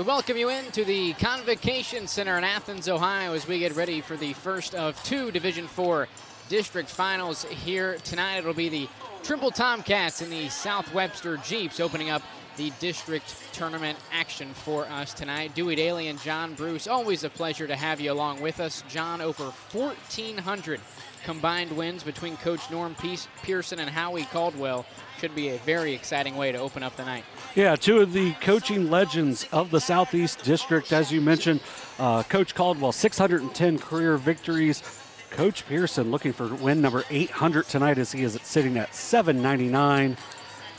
We welcome you into the Convocation Center in Athens, Ohio, as we get ready for the first of two Division IV district finals here tonight. It'll be the Trimble Tomcats and the South Webster Jeeps opening up the district tournament action for us tonight. Dewey Daly and John Bruce, always a pleasure to have you along with us. John, over 1,400 combined wins between Coach Norm Pearson and Howie Caldwell. Should be a very exciting way to open up the night. Yeah, two of the coaching legends of the Southeast District, as you mentioned. Coach Caldwell, 610 career victories. Coach Pearson looking for win number 800 tonight as he is sitting at 799.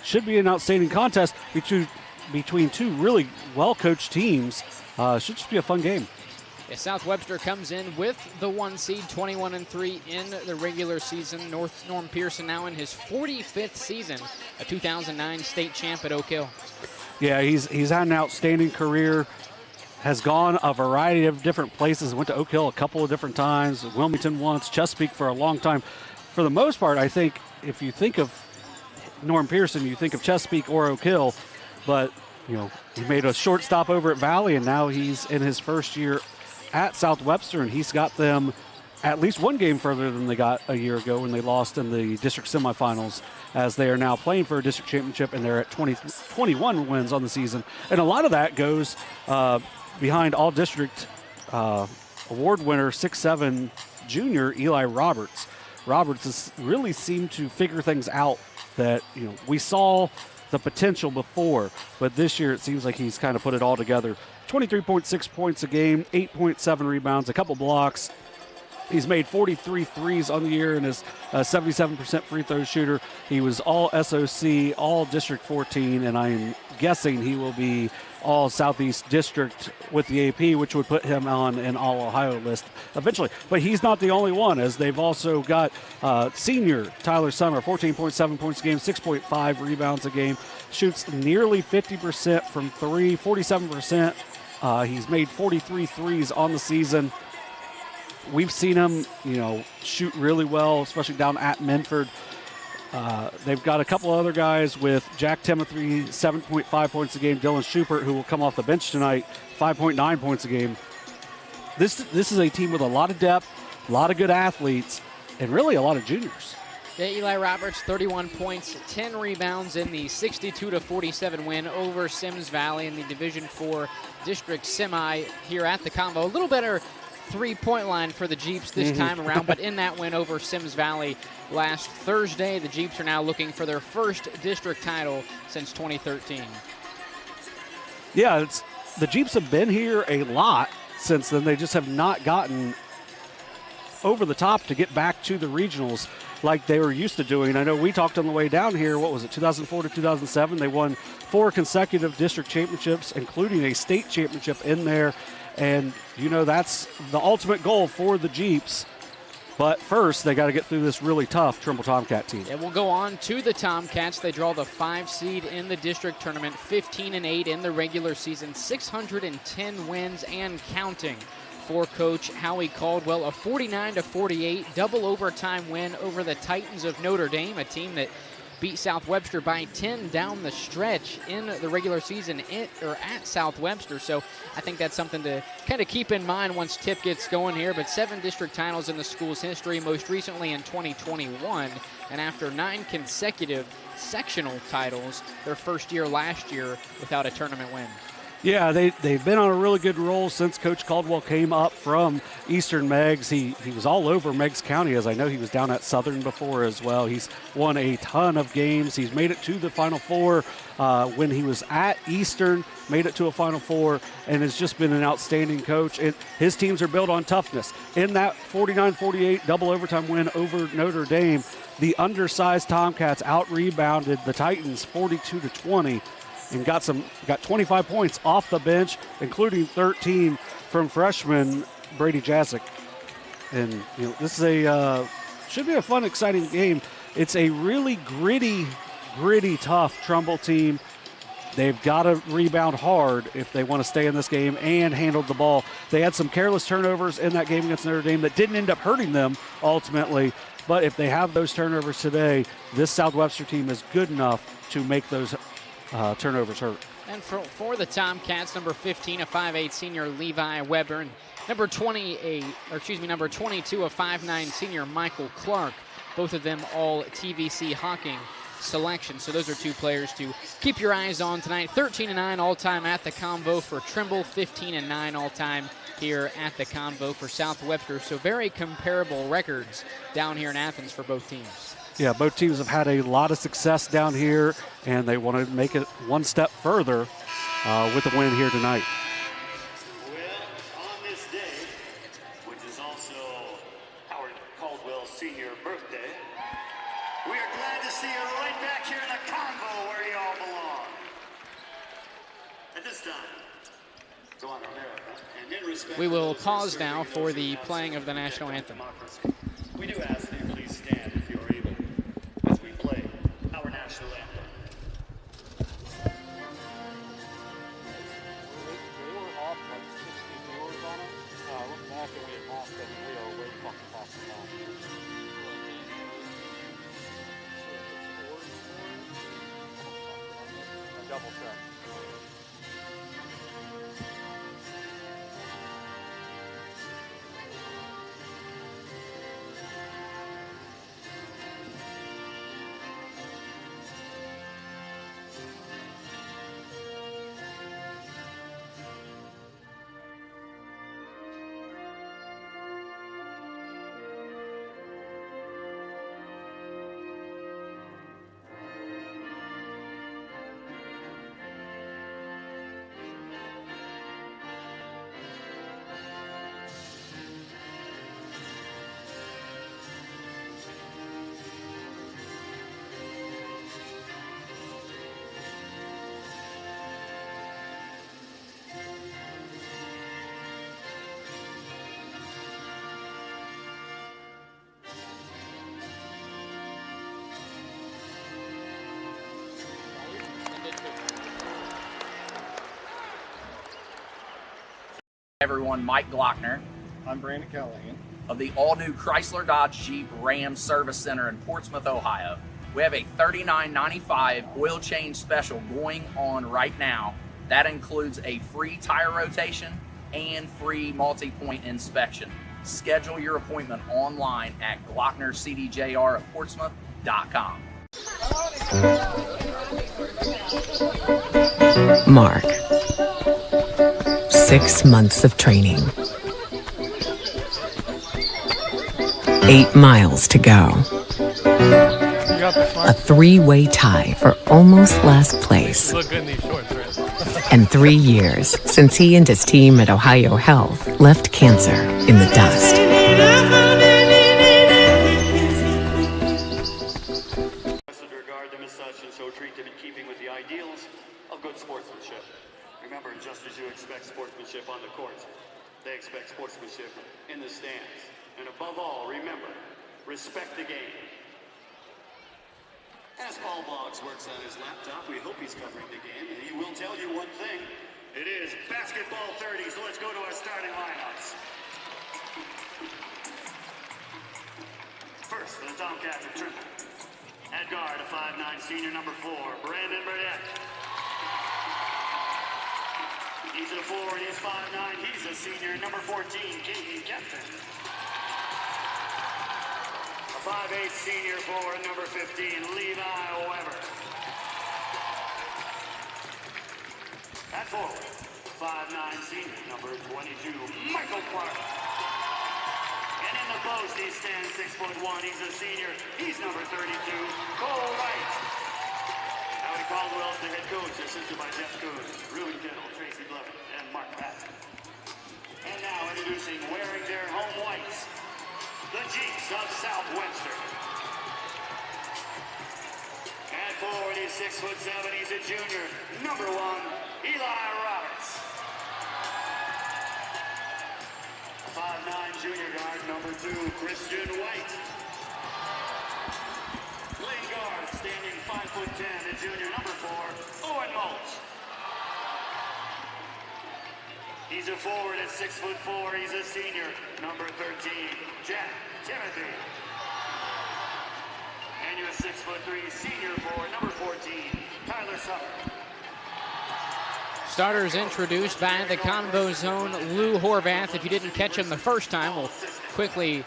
Should be an outstanding contest between two really well-coached teams. Should just be a fun game. Yeah, South Webster comes in with the 1 seed, 21-3 in the regular season. Norm Pearson now in his 45th season, a 2009 state champ at Oak Hill. Yeah, he's had an outstanding career. Has gone a variety of different places. Went to Oak Hill a couple of different times, Wilmington once, Chesapeake for a long time. For the most part, I think if you think of Norm Pearson, you think of Chesapeake or Oak Hill, but you know, he made a short stop over at Valley, and now he's in his first year at South Webster, and he's got them at least one game further than they got a year ago when they lost in the district semifinals, as they are now playing for a district championship, and they're at 21 wins on the season. And a lot of that goes behind all-district award winner 6'7" junior Eli Roberts. Roberts has really seemed to figure things out that, you know, we saw the potential before, but this year it seems like he's kind of put it all together. 23.6 points a game, 8.7 rebounds, a couple blocks. He's made 43 threes on the year and is a 77% free throw shooter. He was all SOC, all District 14, and I am guessing he will be all Southeast District with the AP, which would put him on an all-Ohio list eventually. But he's not the only one, as they've also got senior Tyler Summer, 14.7 points a game, 6.5 rebounds a game, shoots nearly 50% from three, 47%. He's made 43 threes on the season. We've seen him, you know, shoot really well, especially down at Minford. They've got a couple other guys with Jack Timothy, 7.5 points a game. Dylan Schubert, who will come off the bench tonight, 5.9 points a game. This is a team with a lot of depth, a lot of good athletes, and really a lot of juniors. Yeah, Eli Roberts, 31 points, 10 rebounds in the 62-47 win over Sims Valley in the Division IV District Semi here at the Convo. A little better three-point line for the Jeeps this time around, but in that win over Sims Valley last Thursday, the Jeeps are now looking for their first district title since 2013. Yeah, the Jeeps have been here a lot since then. They just have not gotten over the top to get back to the regionals like they were used to doing. I know we talked on the way down here, what was it, 2004 to 2007? They won 4 consecutive district championships, including a state championship in there. And, you know, that's the ultimate goal for the Jeeps. But first, they got to get through this really tough Trimble Tomcat team. Yeah, we'll go on to the Tomcats. They draw the 5 seed in the district tournament, 15-8 in the regular season, 610 wins and counting for Coach Howie Caldwell. A 49-48 double overtime win over the Titans of Notre Dame, a team that beat South Webster by 10 down the stretch in the regular season at South Webster. So I think that's something to kind of keep in mind once Tip gets going here. But 7 district titles in the school's history, most recently in 2021. And after 9 consecutive sectional titles, their first year last year without a tournament win. Yeah, they've been on a really good roll since Coach Caldwell came up from Eastern Meigs. He was all over Meigs County, as I know he was down at Southern before as well. He's won a ton of games. He's made it to the Final Four when he was at Eastern, made it to a Final Four, and has just been an outstanding coach. And his teams are built on toughness. In that 49-48 double overtime win over Notre Dame, the undersized Tomcats out-rebounded the Titans 42-20. And got 25 points off the bench, including 13 from freshman Brady Jasic. And you know, this is should be a fun, exciting game. It's a really gritty, tough Trimble team. They've got to rebound hard if they want to stay in this game and handle the ball. They had some careless turnovers in that game against Notre Dame that didn't end up hurting them ultimately. But if they have those turnovers today, this South Webster team is good enough to make those turnovers hurt. And for the Tomcats, number 15, a 5'8" senior Levi Weber, and number 22, a 5'9" senior Michael Clark. Both of them all TVC Hawking selections. So those are two players to keep your eyes on tonight. 13-9 all-time at the Convo for Trimble, 15-9 all-time here at the Convo for South Webster. So very comparable records down here in Athens for both teams. Yeah, both teams have had a lot of success down here, and they want to make it one step further with a win here tonight. Well, on this day, which is also Howard Caldwell's senior birthday, we are glad to see you right back here in the Convo where you all belong. At this time, go on, America, and in respect we will pause now for the playing of the national anthem. We do ask that you please stand if you are able as we play our national anthem. Double check. Everyone, Mike Glockner. I'm Brandon Callahan. Of the all-new Chrysler Dodge Jeep Ram Service Center in Portsmouth, Ohio. We have a $39.95 oil change special going on right now. That includes a free tire rotation and free multi-point inspection. Schedule your appointment online at GlocknerCDJR@Portsmouth.com. Mark. 6 months of training. 8 miles to go. A 3-way tie for almost last place. And 3 years since he and his team at OhioHealth left cancer in the dust. Regard them as such and so treat them in keeping with the ideals of good sportsmanship. Remember, just as you expect sportsmanship on the court, they expect sportsmanship in the stands. And above all, remember, respect the game. As Paul Boggs works on his laptop, we hope he's covering the game, and he will tell you one thing. It is basketball 30, so let's go to our starting lineups. First, for the Tomcats of Trimble. At guard, a 5'9" senior, number 4, Brandon Burdette. He's a 4 and he's 5'9". He's a senior, number 14, Katie Kempton. A 5'8" senior forward, number 15, Levi Weber. At forward, 5'9" senior, number 22, Michael Clark. And in the post, he stands 6'1". He's a senior. He's number 32, Cole Wright. Howard Caldwell's the head coach, assisted by Jeff Coons, Ruben Kittle, Tracy Blevin, and Mark Patton. And now introducing wearing their home whites, the Jeeps of South Webster. At forward, he's 6'7". He's a junior, number 1, Eli Roberts. 5'9" junior guard, number 2, Christian White. Lane guard, standing 5'10", the junior, number 4, Owen Mulch. He's a forward at 6'4". He's a senior, number 13, Jack Timothy. And your 6'3" senior forward, number 14, Tyler Summer. Starters introduced by the Convo Zone, Lou Horvath. If you didn't catch him the first time, we'll quickly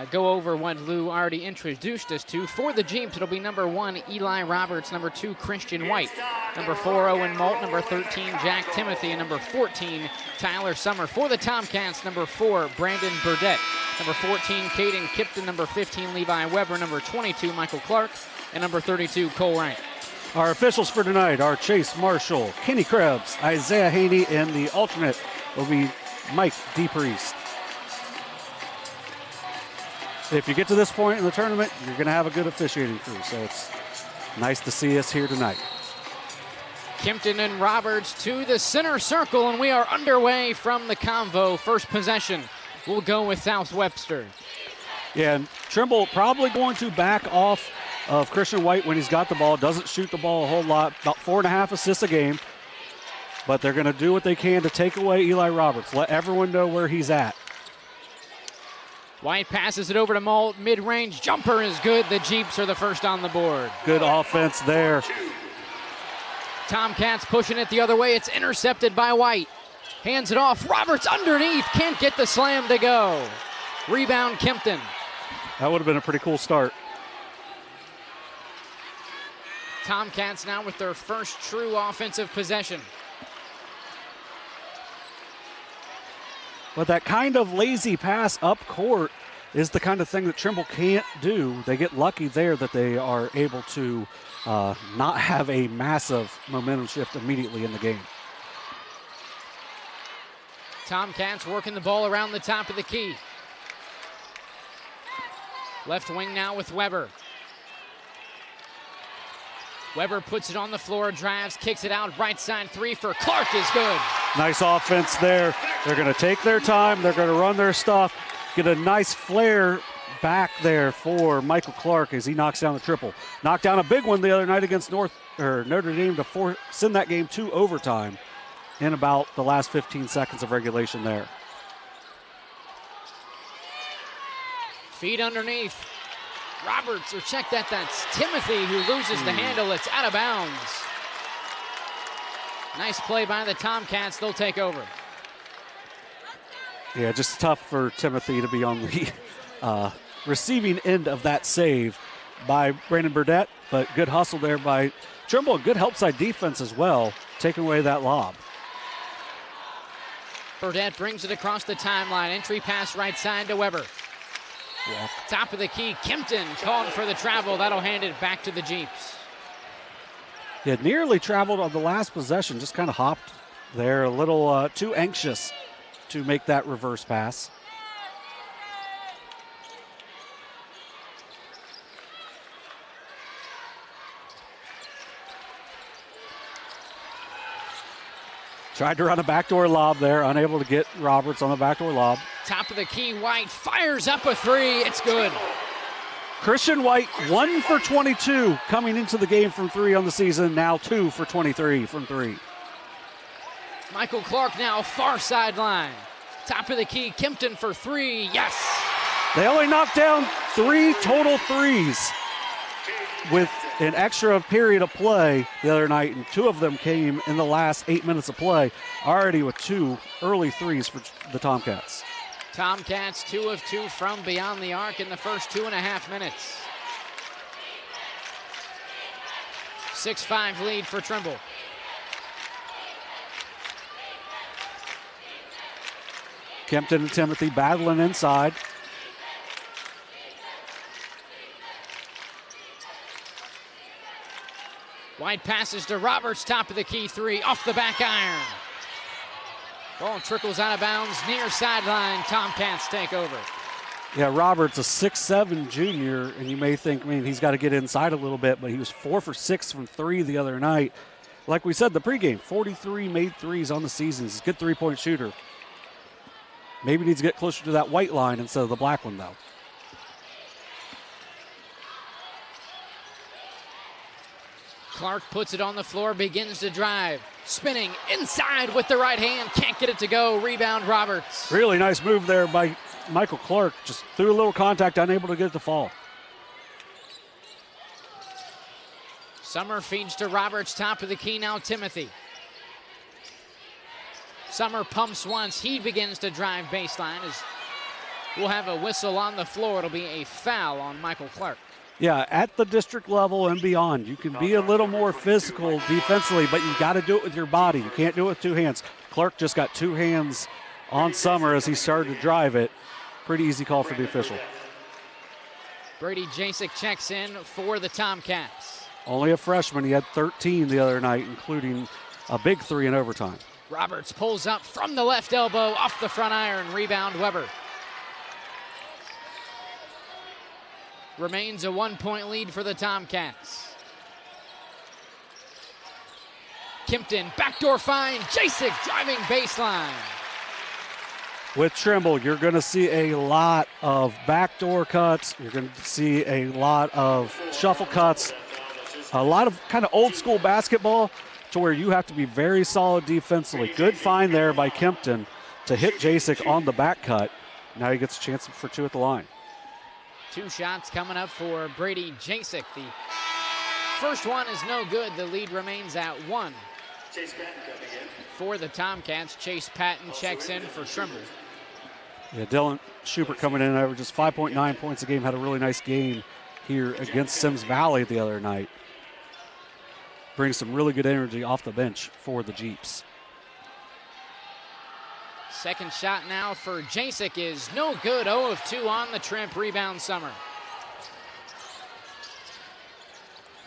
go over what Lou already introduced us to. For the Jeeps, it'll be number 1, Eli Roberts, number 2, Christian White, number 4, Owen Malt, number 13, Jack Timothy, and number 14, Tyler Summer. For the Tomcats, number 4, Brandon Burdett, number 14, Caden Kipton, number 15, Levi Weber, number 22, Michael Clark, and number 32, Cole Rank. Our officials for tonight are Chase Marshall, Kenny Krebs, Isaiah Haney, and the alternate will be Mike DePriest. If you get to this point in the tournament, you're going to have a good officiating crew, so it's nice to see us here tonight. Kimpton and Roberts to the center circle, and we are underway from the Convo. First possession will go with South Webster. Yeah, and Trimble probably going to back off of Christian White when he's got the ball. Doesn't shoot the ball a whole lot, about 4.5 assists a game. But they're going to do what they can to take away Eli Roberts, let everyone know where he's at. White passes it over to Malt. Mid-range jumper is good. The Jeeps are the first on the board. Good offense there. Tomcats pushing it the other way. It's intercepted by White. Hands it off. Roberts underneath. Can't get the slam to go. Rebound Kempton. That would have been a pretty cool start. Tomcats now with their first true offensive possession. But that kind of lazy pass up court is the kind of thing that Trimble can't do. They get lucky there that they are able to not have a massive momentum shift immediately in the game. Tomcats working the ball around the top of the key. Left wing now with Weber. Weber puts it on the floor, drives, kicks it out, right side 3 for Clark is good. Nice offense there. They're going to take their time. They're going to run their stuff. Get a nice flare back there for Michael Clark as he knocks down the triple. Knocked down a big one the other night against Notre Dame to send that game to overtime in about the last 15 seconds of regulation there. Feet underneath. Roberts, or check that, that's Timothy who loses the handle. It's out of bounds. Nice play by the Tomcats. They'll take over. Yeah, just tough for Timothy to be on the receiving end of that save by Brandon Burdett, but good hustle there by Trimble. Good help side defense as well, taking away that lob. Burdett brings it across the timeline. Entry pass right side to Weber. Yeah. Top of the key, Kempton called for the travel. That'll hand it back to the Jeeps. Yeah, nearly traveled on the last possession, just kind of hopped there, a little too anxious to make that reverse pass. Tried to run a backdoor lob there, unable to get Roberts on the backdoor lob. Top of the key, White fires up a 3. It's good. Christian White, 1 for 22 coming into the game from 3 on the season, now 2 for 23 from 3. Michael Clark now far sideline. Top of the key, Kempton for 3. Yes. They only knocked down 3 total threes with an extra period of play the other night, and 2 of them came in the last 8 minutes of play, already with 2 early threes for the Tomcats. Tomcats 2 of 2 from beyond the arc in the first 2.5 minutes. 6-5 lead for Trimble. Kempton and Timothy battling inside. White passes to Roberts, top of the key 3, off the back iron. Ball trickles out of bounds, near sideline. Tomcats take over. Yeah, Roberts, a 6'7" junior, and you may think, he's got to get inside a little bit, but he was 4 for 6 from 3 the other night. Like we said, the pregame, 43 made threes on the season. He's a good three-point shooter. Maybe needs to get closer to that white line instead of the black one, though. Clark puts it on the floor, begins to drive. Spinning inside with the right hand, can't get it to go. Rebound Roberts. Really nice move there by Michael Clark. Just threw a little contact, unable to get it to fall. Summer feeds to Roberts, top of the key now Timothy. Summer pumps once. He begins to drive baseline as we'll have a whistle on the floor. It'll be a foul on Michael Clark. Yeah, at the district level and beyond, you can be a little more physical defensively, but you got to do it with your body. You can't do it with two hands. Clark just got two hands on Summer as he started to drive it. Pretty easy call for the official. Brady Jasek checks in for the Tomcats. Only a freshman. He had 13 the other night, including a big 3 in overtime. Roberts pulls up from the left elbow off the front iron. Rebound Weber. Remains a 1-point lead for the Tomcats. Kimpton, backdoor find. Jasek driving baseline. With Trimble, you're going to see a lot of backdoor cuts. You're going to see a lot of shuffle cuts. A lot of kind of old school basketball to where you have to be very solid defensively. Good find there by Kimpton to hit Jasek on the back cut. Now he gets a chance for 2 at the line. 2 shots coming up for Brady Jasek. The first one is no good. The lead remains at 1. For the Tomcats, Chase Patton checks in for Trimble. Yeah, Dylan Schubert coming in, averages 5.9 points a game, had a really nice game here against Sims Valley the other night. Brings some really good energy off the bench for the Jeeps. Second shot now for Jasek is no good. 0 of 2 on the trip. Rebound Summer.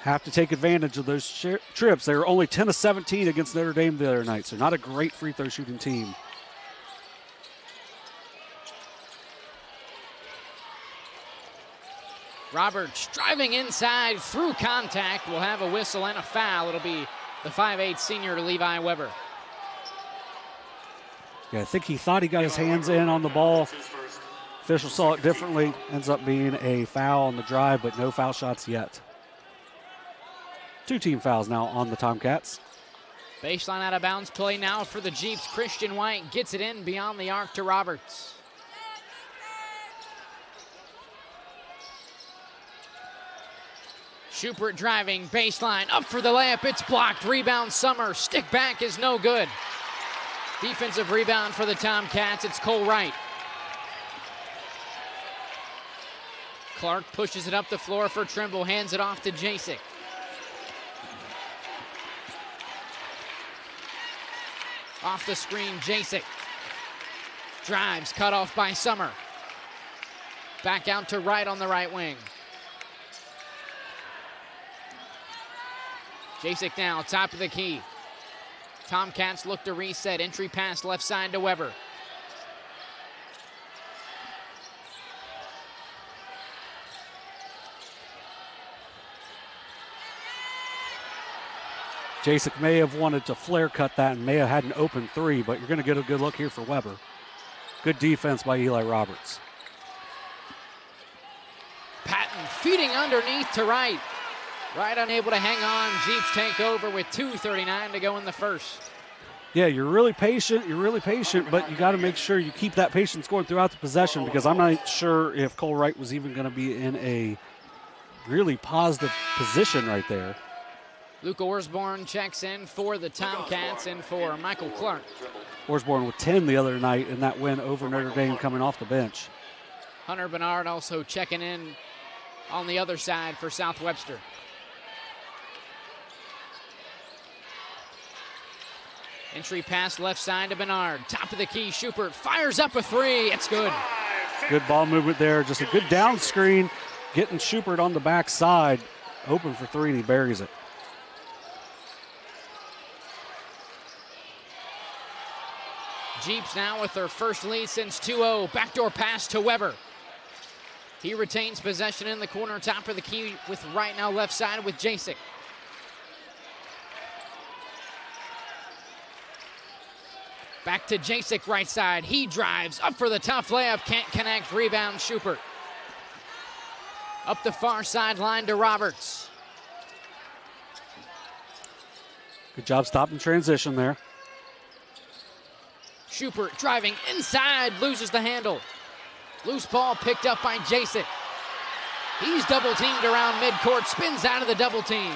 Have to take advantage of those trips. They were only 10 of 17 against Notre Dame the other night, so not a great free throw shooting team. Roberts driving inside through contact. Will have a whistle and a foul. It'll be the 5'8 senior Levi Weber. Yeah, I think he thought he got his hands in on the ball. Official saw it differently. Ends up being a foul on the drive, but no foul shots yet. 2 team fouls now on the Tomcats. Baseline out of bounds play now for the Jeeps. Christian White gets it in beyond the arc to Roberts. Schubert driving, baseline, up for the layup, it's blocked. Rebound Summer, stick back is no good. Defensive rebound for the Tomcats, it's Cole Wright. Clark pushes it up the floor for Trimble, hands it off to Jasek. Off the screen, Jasek. Drives, cut off by Summer. Back out to Wright on the right wing. Jasek now, top of the key. Tomcats look to reset. Entry pass left side to Weber. Jasek may have wanted to flare cut that and may have had an open 3, but you're going to get a good look here for Weber. Good defense by Eli Roberts. Patton feeding underneath to Wright. Wright unable to hang on. Jeeps take over with 2:39 to go in the first. Yeah, you're really patient, but you got to make sure you keep that patience going throughout the possession, because I'm not sure if Cole Wright was even going to be in a really positive position right there. Luke Orsborn checks in for the Tomcats and for Michael Clark. Orsborn with 10 the other night in that win over Notre Dame coming off the bench. Hunter Bernard also checking in on the other side for South Webster. Entry pass left side to Bernard. Top of the key, Schubert fires up a 3. It's good. Good ball movement there. Just a good down screen. Getting Schubert on the backside. Open for 3, and he buries it. Jeeps now with their first lead since 2-0. Backdoor pass to Weber. He retains possession in the corner, top of the key with Wright now left side with Jasek. Back to Jasek right side. He drives up for the tough layup. Can't connect. Rebound Schubert. Up the far sideline to Roberts. Good job stopping transition there. Schubert driving inside. Loses the handle. Loose ball picked up by Jasek. He's double teamed around midcourt. Spins out of the double team.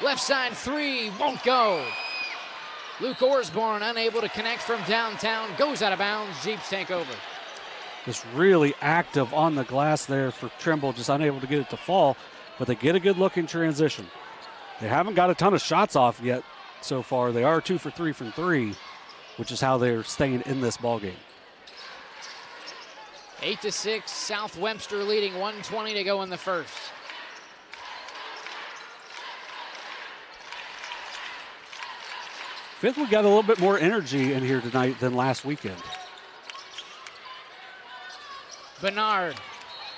Left side 3 won't go. Luke Osborne unable to connect from downtown, goes out of bounds. Jeeps take over. Just really active on the glass there for Trimble, just unable to get it to fall, but they get a good look in transition. They haven't got a ton of shots off yet so far. They are 2 for 3 from 3, which is how they're staying in this ballgame. 8-6, South Webster leading, 1:20 to go in the first. Fifth, we got a little bit more energy in here tonight than last weekend. Bernard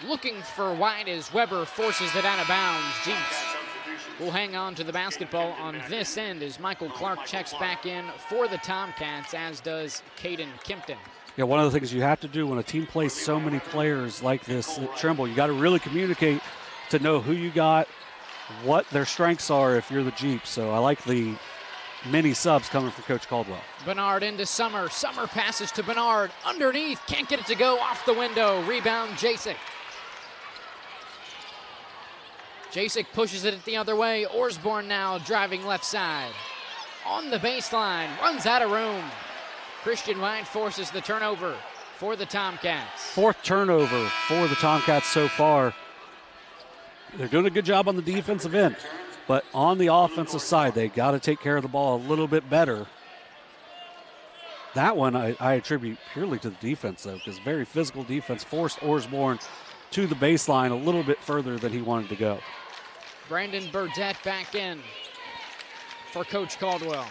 looking for wide as Weber forces it out of bounds. Jeeps will hang on to the basketball on this end as Michael Clark checks back in for the Tomcats, as does Caden Kimpton. Yeah, one of the things you have to do when a team plays so many players like this at Trimble, you got to really communicate to know who you got, what their strengths are if you're the Jeeps. So I like the many subs coming from Coach Caldwell. Bernard into Summer. Summer passes to Bernard. Underneath. Can't get it to go. Off the window. Rebound, Jasek. Jasek pushes it the other way. Osborne now driving left side. On the baseline. Runs out of room. Christian White forces the turnover for the Tomcats. Fourth turnover for the Tomcats so far. They're doing a good job on the defensive end. But on the offensive side, they got to take care of the ball a little bit better. That one I attribute purely to the defense, though, because very physical defense forced Osborne to the baseline a little bit further than he wanted to go. Brandon Burdett back in for Coach Caldwell.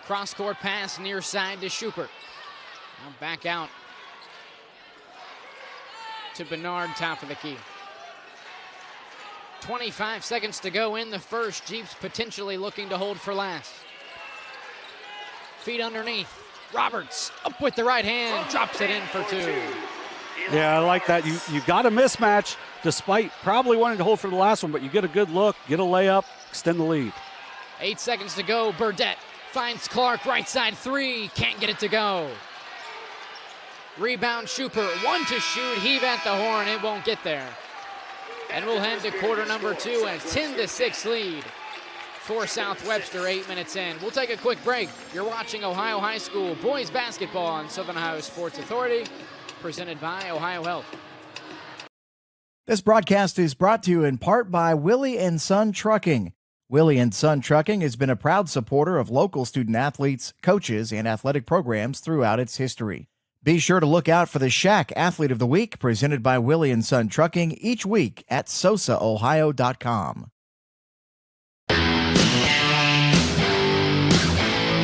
Cross-court pass near side to Schubert. Now back out to Bernard, top of the key. 25 seconds to go in the first. Jeeps potentially looking to hold for last. Feet underneath. Roberts up with the right hand, drops it in for 2. Yeah, I like that. You got a mismatch despite probably wanting to hold for the last one, but you get a good look, get a layup, extend the lead. 8 seconds to go. Burdett finds Clark, right side 3, can't get it to go. Rebound Schubert, 1 to shoot, heave at the horn, it won't get there. And we'll head to quarter number 2, a 10-6 lead for South Webster, 8 minutes in. We'll take a quick break. You're watching Ohio High School boys basketball on Southern Ohio Sports Authority, presented by OhioHealth. This broadcast is brought to you in part by Willie & Son Trucking. Willie & Son Trucking has been a proud supporter of local student-athletes, coaches, and athletic programs throughout its history. Be sure to look out for the Shack Athlete of the Week presented by Willie & Son Trucking each week at SOSAOhio.com.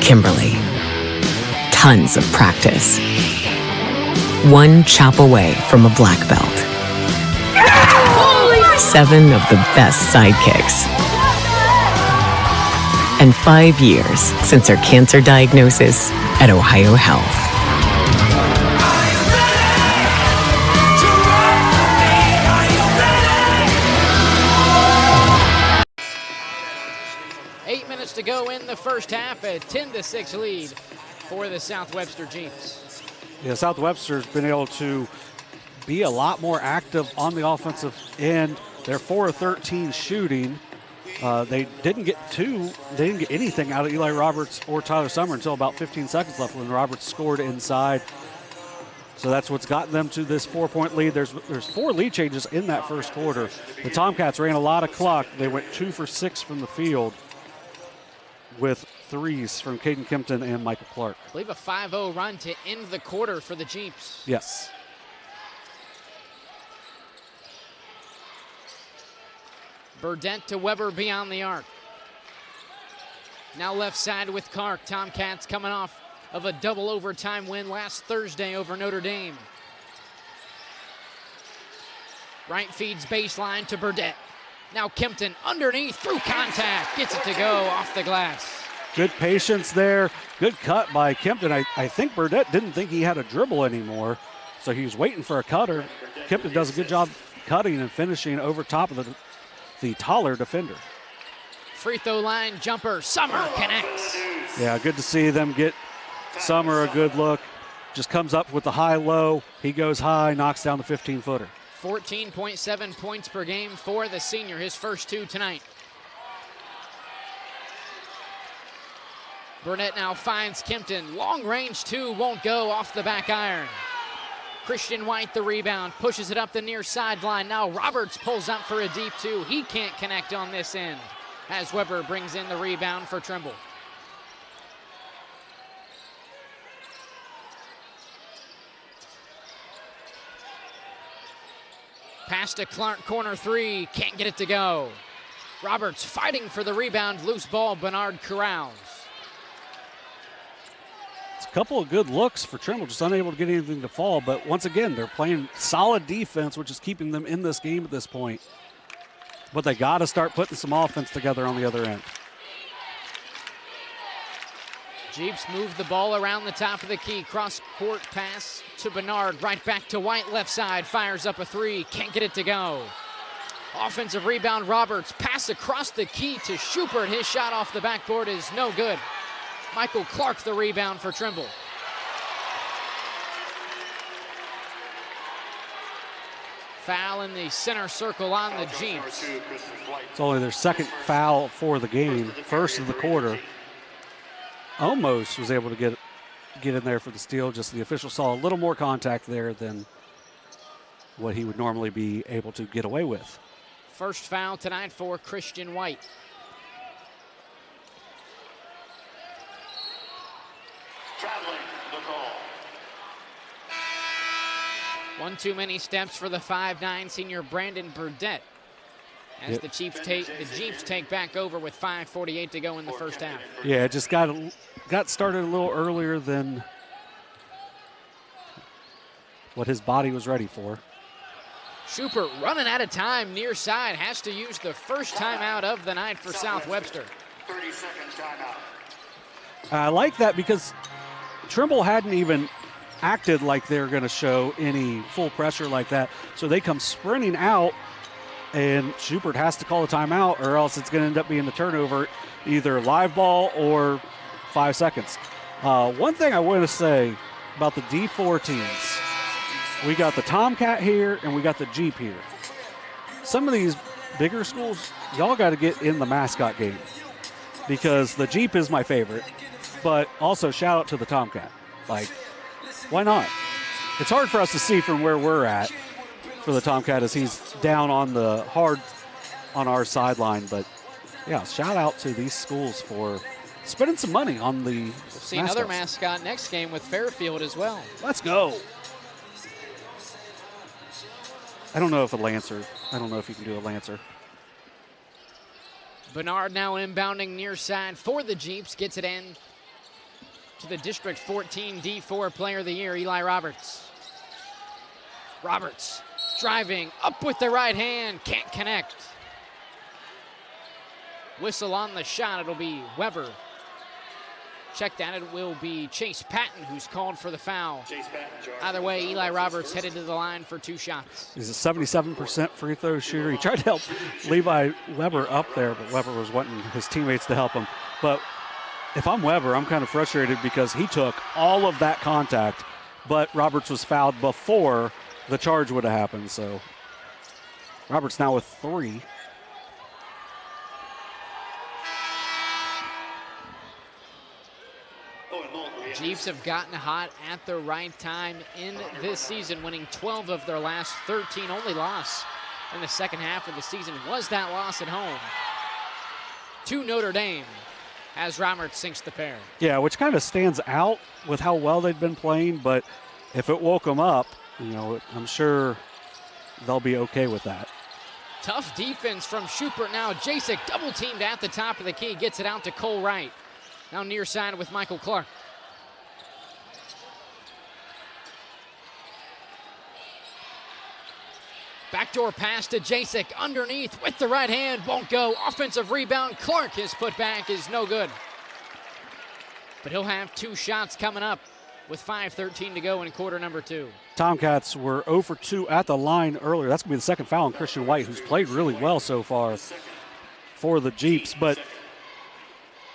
Kimberly. Tons of practice. One chop away from a black belt. 7 of the best sidekicks. And 5 years since her cancer diagnosis at OhioHealth. To go in the first half, a 10-6 lead for the South Webster Jeeps. Yeah, South Webster's been able to be a lot more active on the offensive end. They're 4 of 13 shooting. They didn't get anything out of Eli Roberts or Tyler Summer until about 15 seconds left when Roberts scored inside. So that's what's gotten them to this 4-point lead. There's 4 lead changes in that first quarter. The Tomcats ran a lot of clock. They went 2 for 6 from the field, with threes from Caden Kimpton and Michael Clark. I believe a 5-0 run to end the quarter for the Jeeps. Yes. Burdett to Weber beyond the arc. Now left side with Clark. Tomcats coming off of a double overtime win last Thursday over Notre Dame. Right feeds baseline to Burdett. Now Kimpton underneath, through contact, gets it to go off the glass. Good patience there. Good cut by Kimpton. I think Burdett didn't think he had a dribble anymore, so he was waiting for a cutter. Kimpton does a good job cutting and finishing over top of the taller defender. Free throw line jumper, Summer connects. Yeah, good to see them get Summer a good look. Just comes up with the high-low. He goes high, knocks down the 15-footer. 14.7 points per game for the senior, his first 2 tonight. Burnett now finds Kempton. Long range 2 won't go, off the back iron. Christian White the rebound, pushes it up the near sideline. Now Roberts pulls up for a deep 2. He can't connect on this end as Weber brings in the rebound for Trimble. Pass to Clark, corner 3, can't get it to go. Roberts fighting for the rebound, loose ball, Bernard corrals. It's a couple of good looks for Trimble, just unable to get anything to fall, but once again, they're playing solid defense, which is keeping them in this game at this point. But they got to start putting some offense together on the other end. Jeeps move the ball around the top of the key. Cross-court pass to Bernard. Right back to White, left side. Fires up a 3. Can't get it to go. Offensive rebound, Roberts. Pass across the key to Schubert. His shot off the backboard is no good. Michael Clark the rebound for Trimble. Foul in the center circle on the Jeeps. It's only their second foul for the game, first of the quarter. Almost was able to get in there for the steal. Just the official saw a little more contact there than what he would normally be able to get away with. First foul tonight for Christian White. Traveling the call. One too many steps for the 5'9" senior Brandon Burdett. As the Jeeps take back over with 5:48 to go in the first half. Yeah, it just got started a little earlier than what his body was ready for. Schubert running out of time near side, has to use the first timeout of the night for South Webster. 30-second timeout. I like that because Trimble hadn't even acted like they're going to show any full pressure like that. So they come sprinting out, and Schubert has to call a timeout, or else it's going to end up being a turnover, either live ball or 5 seconds. One thing I want to say about the D4 teams, we got the Tomcat here and we got the Jeep here. Some of these bigger schools, y'all got to get in the mascot game, because the Jeep is my favorite, but also shout out to the Tomcat. Like, why not? It's hard for us to see from where we're at for the Tomcat as he's down on our sideline, but yeah, shout out to these schools for spending some money on the We'll see another mascot next game with Fairfield as well. Let's go. I don't know if you can do a Lancer. Bernard now inbounding near side for the Jeeps, gets it in to the District 14 D4 Player of the Year, Eli Roberts. Roberts driving up with the right hand, can't connect. Whistle on the shot, it'll be Weber. Check that, it will be Chase Patton who's called for the foul. Either way, Eli Roberts headed to the line for 2 shots. He's a 77% free throw shooter. He tried to help Levi Weber up there, but Weber was wanting his teammates to help him. But if I'm Weber, I'm kind of frustrated because he took all of that contact, but Roberts was fouled before the charge would have happened. So Roberts now with 3. Jeeps have gotten hot at the right time in this season, winning 12 of their last 13. Only loss in the second half of the season was that loss at home to Notre Dame, as Roberts sinks the pair. Yeah, which kind of stands out with how well they've been playing, but if it woke them up, I'm sure they'll be okay with that. Tough defense from Schubert now. Jasek double teamed at the top of the key, gets it out to Cole Wright. Now near side with Michael Clark. Backdoor pass to Jasek underneath with the right hand, won't go. Offensive rebound, Clark, his putback is no good. But he'll have 2 shots coming up with 5:13 to go in quarter number 2. Tomcats were 0 for 2 at the line earlier. That's going to be the second foul on Christian White, who's played really well so far for the Jeeps. But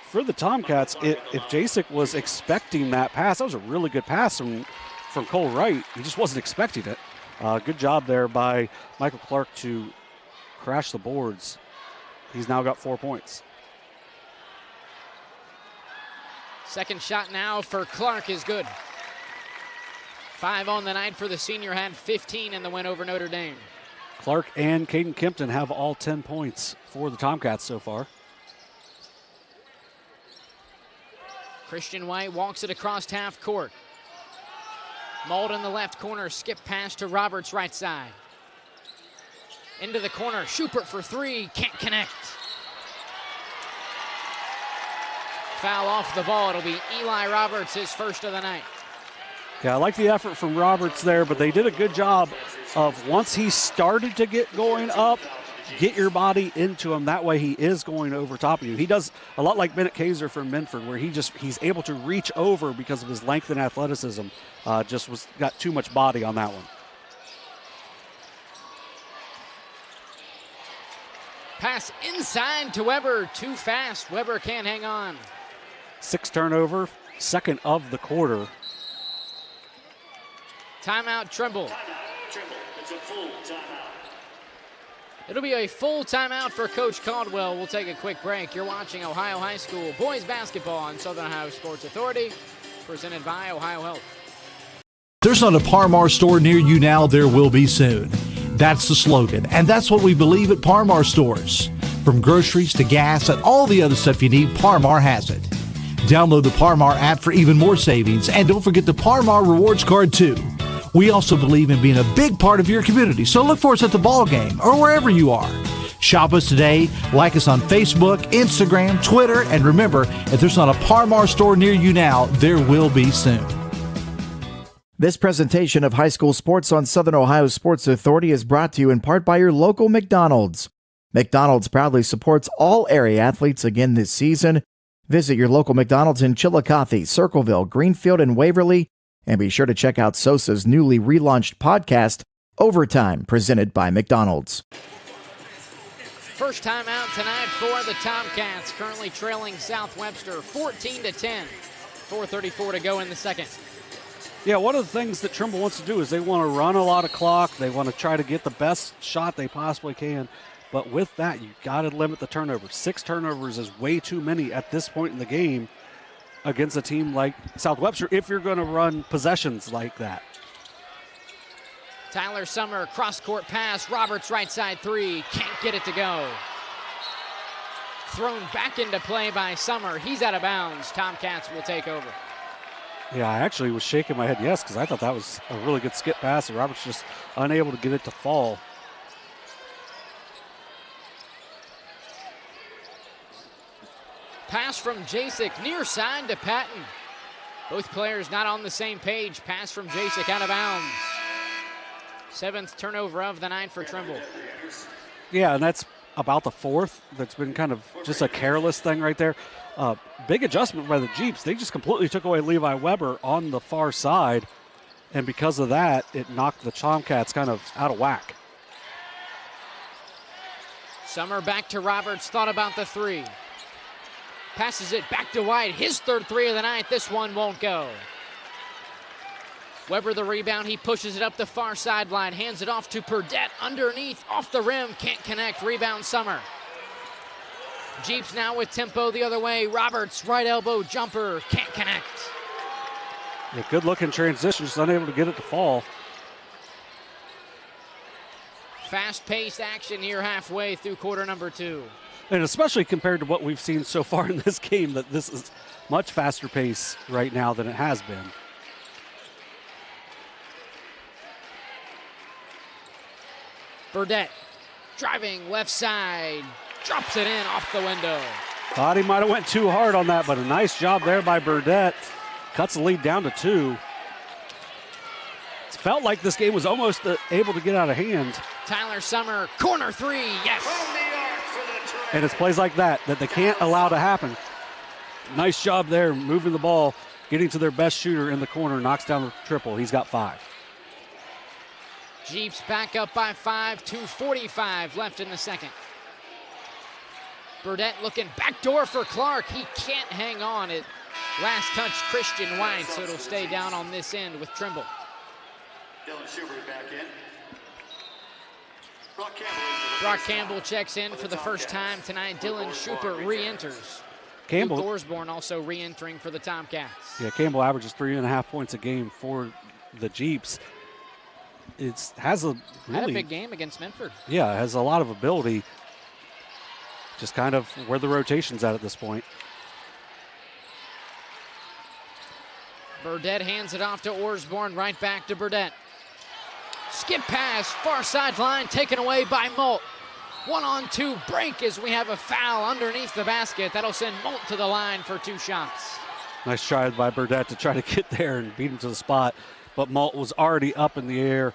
for the Tomcats, if Jasek was expecting that pass, that was a really good pass from Cole Wright. He just wasn't expecting it. Good job there by Michael Clark to crash the boards. He's now got 4 points. Second shot now for Clark is good. 5 on the night for the senior, had 15 in the win over Notre Dame. Clark and Caden Kempton have all 10 points for the Tomcats so far. Christian White walks it across half court. Mauled in the left corner, skip pass to Roberts right side. Into the corner, Schubert for 3, can't connect. Foul off the ball, it'll be Eli Roberts, his first of the night. Yeah, I like the effort from Roberts there, but they did a good job of once he started to get going up, get your body into him. That way he is going over top of you. He does a lot like Bennett Kaiser from Minford, where he's able to reach over because of his length and athleticism. Got too much body on that one. Pass inside to Weber, too fast. Weber can't hang on. 6 turnover, second of the quarter. Timeout, Trimble. Trimble. It's a full timeout. It'll be a full timeout for Coach Caldwell. We'll take a quick break. You're watching Ohio High School boys basketball on Southern Ohio Sports Authority, presented by OhioHealth. There's not a Parmar store near you now, there will be soon. That's the slogan, and that's what we believe at Parmar stores. From groceries to gas and all the other stuff you need, Parmar has it. Download the Parmar app for even more savings, and don't forget the Parmar Rewards Card too. We also believe in being a big part of your community, so look for us at the ball game or wherever you are. Shop us today, like us on Facebook, Instagram, Twitter, and remember, if there's not a Parmar store near you now, there will be soon. This presentation of high school sports on Southern Ohio Sports Authority is brought to you in part by your local McDonald's. McDonald's proudly supports all area athletes again this season. Visit your local McDonald's in Chillicothe, Circleville, Greenfield, and Waverly. And be sure to check out SOSA's newly relaunched podcast, Overtime, presented by McDonald's. First time out tonight for the Tomcats, currently trailing South Webster 14-10. 4:34 to go in the second. Yeah, one of the things that Trimble wants to do is they want to run a lot of clock. They want to try to get the best shot they possibly can. But with that, you got to limit the turnovers. 6 turnovers is way too many at this point in the game against a team like South Webster if you're going to run possessions like that. Tyler Summer, cross-court pass, Roberts right side 3, can't get it to go. Thrown back into play by Summer, he's out of bounds. Tomcats will take over. Yeah, I actually was shaking my head yes because I thought that was a really good skip pass, and Roberts just unable to get it to fall. Pass from Jasek, near side to Patton. Both players not on the same page. Pass from Jasek out of bounds. 7th turnover of the night for Trimble. Yeah, and that's about the 4th. That's been kind of just a careless thing right there. Big adjustment by the Jeeps. They just completely took away Levi Weber on the far side, and because of that, it knocked the Tomcats kind of out of whack. Summer back to Roberts, thought about the 3. Passes it back to White, his 3rd 3 of the night. This one won't go. Weber the rebound, he pushes it up the far sideline, hands it off to Purdette, underneath, off the rim, can't connect, rebound Summer. Jeeps now with tempo the other way, Roberts, right elbow jumper, can't connect. Yeah, good looking transition, just unable to get it to fall. Fast-paced action here halfway through quarter number 2. And especially compared to what we've seen so far in this game, that this is much faster pace right now than it has been. Burdette driving left side, drops it in off the window. Thought he might have went too hard on that, but a nice job there by Burdette. Cuts the lead down to 2. It felt like this game was almost able to get out of hand. Tyler Summer, corner 3, yes. And it's plays like that they can't allow to happen. Nice job there, moving the ball, getting to their best shooter in the corner, knocks down the triple. He's got 5. Jeeps back up by 5, 2:45 left in the second. Burdette looking backdoor for Clark. He can't hang on it. Last touch, Christian White, so it'll stay down on this end with Trimble. Dylan Schubert back in. Brock Campbell checks in for the first time tonight. Dylan Schubert re-enters. Campbell. Luke Osborne also re-entering for the Tomcats. Yeah, Campbell averages 3.5 points a game for the Jeeps. Had a big game against Medford. Yeah, has a lot of ability. Just kind of where the rotation's at this point. Burdett hands it off to Osborne, right back to Burdett. Skip pass, far sideline, taken away by Molt. 1-on-2 break as we have a foul underneath the basket. That'll send Molt to the line for 2 shots. Nice try by Burdett to try to get there and beat him to the spot, but Molt was already up in the air.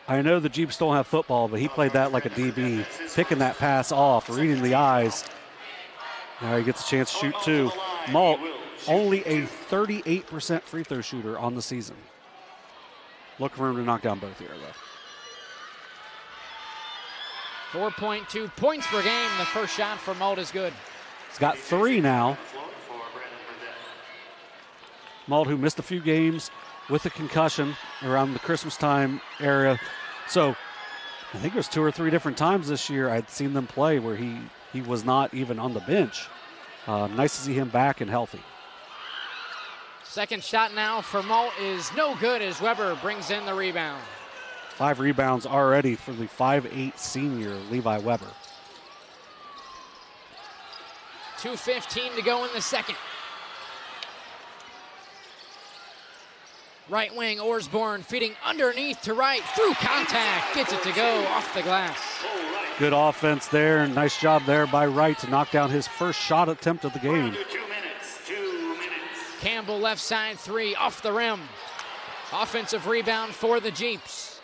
I know the Jeeps don't have football, but he played that like a DB, picking that pass off, reading the eyes. Now he gets a chance to shoot too. Molt, only a 38% free throw shooter on the season. Look for him to knock down both here, though. 4.2 points per game. The first shot for Molt is good. He's got 3 now. Molt, who missed a few games with a concussion around the Christmas time area. So I think it was 2 or 3 different times this year I'd seen them play where he was not even on the bench. Nice to see him back and healthy. Second shot now for Molt is no good as Weber brings in the rebound. 5 rebounds already for the 5'8" senior Levi Weber. 2:15 to go in the second. Right wing, Osborne feeding underneath to right, through contact, gets it to go off the glass. Good offense there, and nice job there by Wright to knock down his first shot attempt of the game. 2 minutes. Campbell left side 3, off the rim. Offensive rebound for the Jeeps.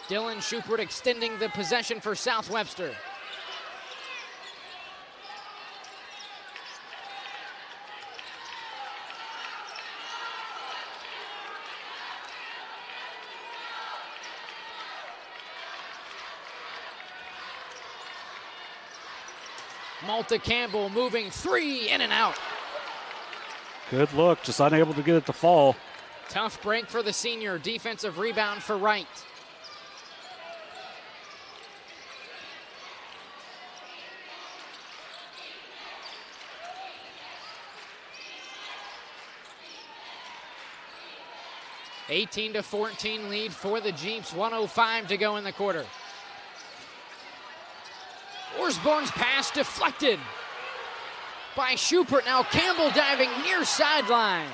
Dylan Schubert extending the possession for South Webster. Malta Campbell moving 3, in and out. Good look, just unable to get it to fall. Tough break for the senior. Defensive rebound for Wright. (18-14) lead for the Jeeps. 1:05 to go in the quarter. Osborne's pass deflected by Schubert. Now Campbell diving near sideline.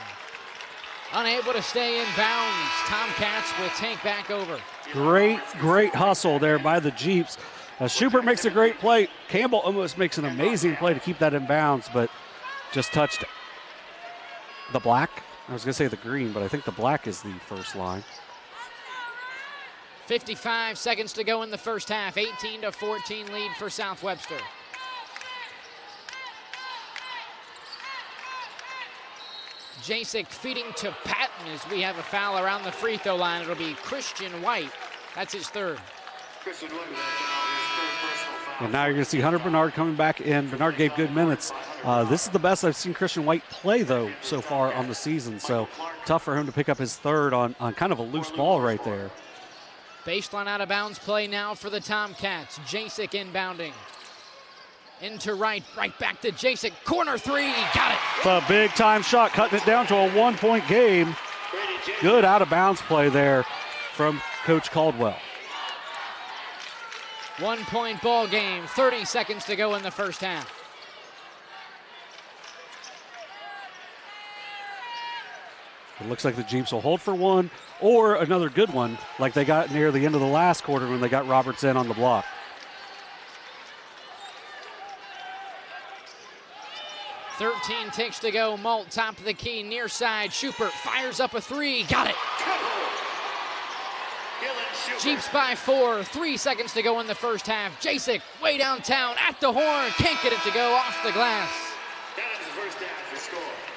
Unable to stay in bounds. Tomcats will take back over. Great hustle there by the Jeeps. Schubert makes a great play. Campbell almost makes an amazing play to keep that in bounds, but just touched the black. I was going to say the green, but I think the black is the first line. 55 seconds to go in the first half. 18-14 lead for South Webster. Jasek feeding to Patton as we have a foul around the free throw line. It'll be Christian White. That's his third. Christian White, that's his third personal foul. And now you're going to see Hunter Bernard coming back in. Bernard gave good minutes. This is the best I've seen Christian White play, though, so far on the season. So tough for him to pick up his third on kind of a loose ball right there. Baseline out of bounds play now for the Tomcats. Jasek inbounding. Into right back to Jasek. Corner 3, got it. It's a big time shot, cutting it down to a 1-point game. Good out of bounds play there from Coach Caldwell. 1-point ball game. 30 seconds to go in the first half. It looks like the Jeeps will hold for one or another good one like they got near the end of the last quarter when they got Roberts in on the block. .13 ticks to go. Molt top of the key, near side. Schubert fires up a 3. Got it. Jeeps by 4. 3 seconds to go in the first half. Jasek way downtown at the horn. Can't get it to go off the glass.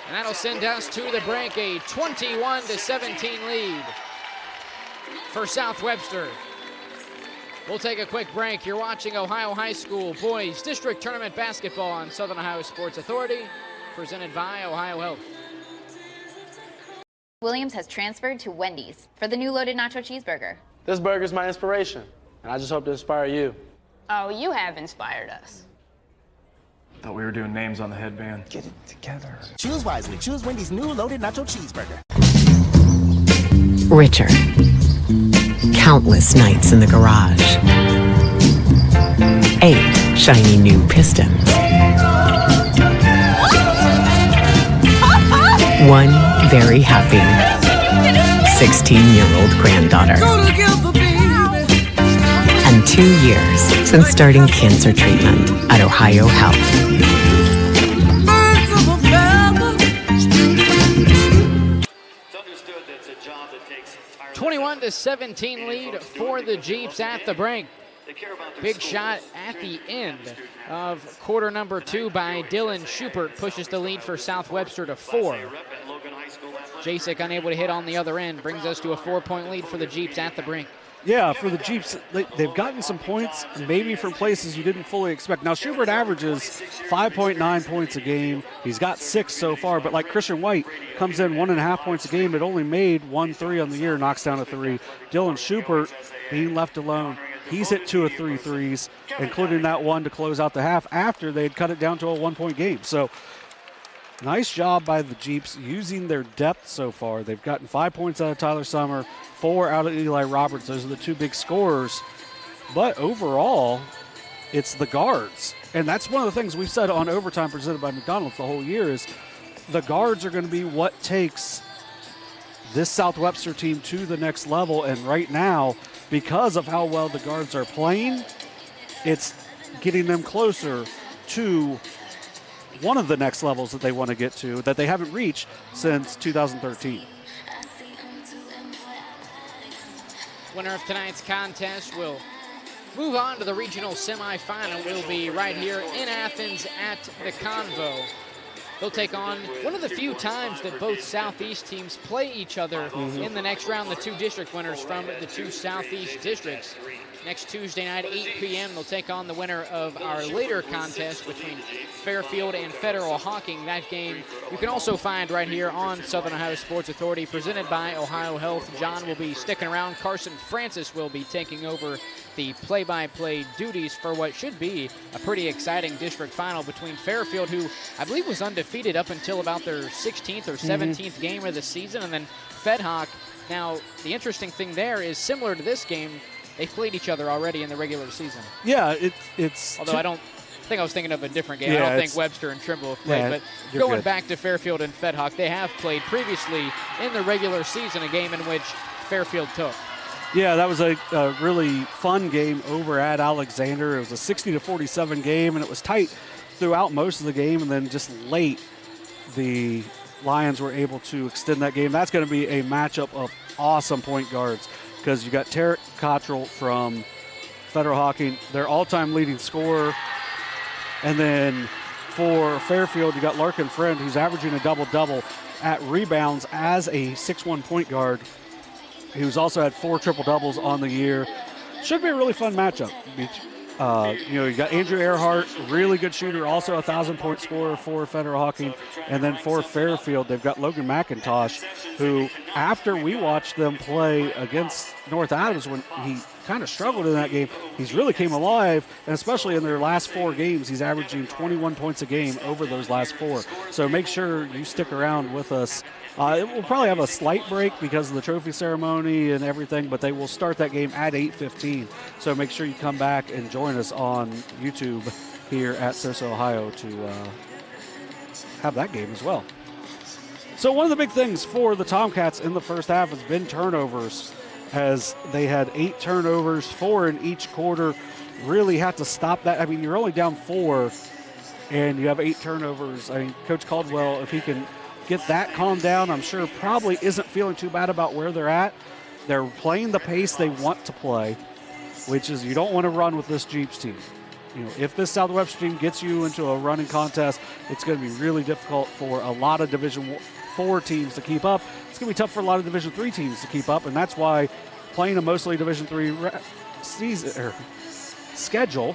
And that'll send us to the break. A 21-17 lead for South Webster. We'll take a quick break. You're watching Ohio High School Boys District Tournament Basketball on Southern Ohio Sports Authority, presented by OhioHealth. Williams has transferred to Wendy's for the new loaded nacho cheeseburger. This burger's my inspiration, and I just hope to inspire you. Oh, you have inspired us. Thought we were doing names on the headband. Get it together. Choose wisely. Choose Wendy's new loaded nacho cheeseburger. Richer. Countless nights in the garage. 8 shiny new pistons. One very happy 16-year-old granddaughter. And 2 years since starting cancer treatment at OhioHealth. 21-17 lead for the Jeeps at the brink. Big shot at the end of quarter number 2 by Dylan Schubert pushes the lead for South Webster to 4. Jasek unable to hit on the other end, brings us to a 4-point lead for the Jeeps at the brink. Yeah, for the Jeeps, they've gotten some points, maybe from places you didn't fully expect. Now, Schubert averages 5.9 points a game. He's got 6 so far, but like Christian White comes in 1.5 points a game. It only made 1 3 on the year, knocks down a 3. Dylan Schubert being left alone. He's hit 2 of 3 threes, including that one to close out the half after they'd cut it down to a 1-point game. So nice job by the Jeeps using their depth so far. They've gotten 5 points out of Tyler Summer, 4 out of Eli Roberts. Those are the 2 big scorers. But overall, it's the guards. And that's one of the things we've said on Overtime presented by McDonald's the whole year is the guards are going to be what takes this South Webster team to the next level. And right now, because of how well the guards are playing, it's getting them closer to one of the next levels that they want to get to that they haven't reached since 2013. Winner of tonight's contest will move on to the regional semifinal. We'll be right here in Athens at the Convo. They'll take on one of the few times that both Southeast teams play each other in the next round, the 2 district winners from the 2 Southeast districts. Next Tuesday night, 8 p.m., they'll take on the winner of our later contest between Fairfield and Federal Hawking. That game you can also find right here on Southern Ohio Sports Authority, presented by OhioHealth. John will be sticking around. Carson Francis will be taking over the play-by-play duties for what should be a pretty exciting district final between Fairfield, who I believe was undefeated up until about their 16th or 17th game of the season, and then Fedhawk. Now, the interesting thing there is similar to this game, they've played each other already in the regular season. Yeah, it's... Although I think I was thinking of a different game. Yeah, I don't think Webster and Trimble have played. But going back to Fairfield and Fedhawk, they have played previously in the regular season, a game in which Fairfield took. Yeah, that was a really fun game over at Alexander. It was a 60-47 game, and it was tight throughout most of the game, and then just late the Lions were able to extend that game. That's going to be a matchup of awesome point guards, because you got Tarek Cottrell from Federal Hawking, their all-time leading scorer. And then for Fairfield, you got Larkin Friend, who's averaging a double-double at rebounds as a 6'1" point guard, who's also had 4 triple-doubles on the year. Should be a really fun matchup. You got Andrew Earhart, really good shooter, also a 1,000-point scorer for Federal Hawking. And then for Fairfield, they've got Logan McIntosh, who, after we watched them play against North Adams when he kind of struggled in that game, he's really came alive, and especially in their last 4 games, he's averaging 21 points a game over those last 4. So make sure you stick around with us. We'll probably have a slight break because of the trophy ceremony and everything, but they will start that game at 8:15. So make sure you come back and join us on YouTube here at SOSA, Ohio to have that game as well. So one of the big things for the Tomcats in the first half has been turnovers, as they had 8 turnovers, 4 in each quarter. Really had to stop that. I mean, you're only down 4 and you have 8 turnovers. I mean, Coach Caldwell, if he can get that calmed down, I'm sure probably isn't feeling too bad about where they're at. They're playing the pace they want to play, which is you don't want to run with this Jeeps team. If this South Webster team gets you into a running contest, it's going to be really difficult for a lot of Division IV teams to keep up. It's going to be tough for a lot of Division III teams to keep up, and that's why playing a mostly Division III schedule,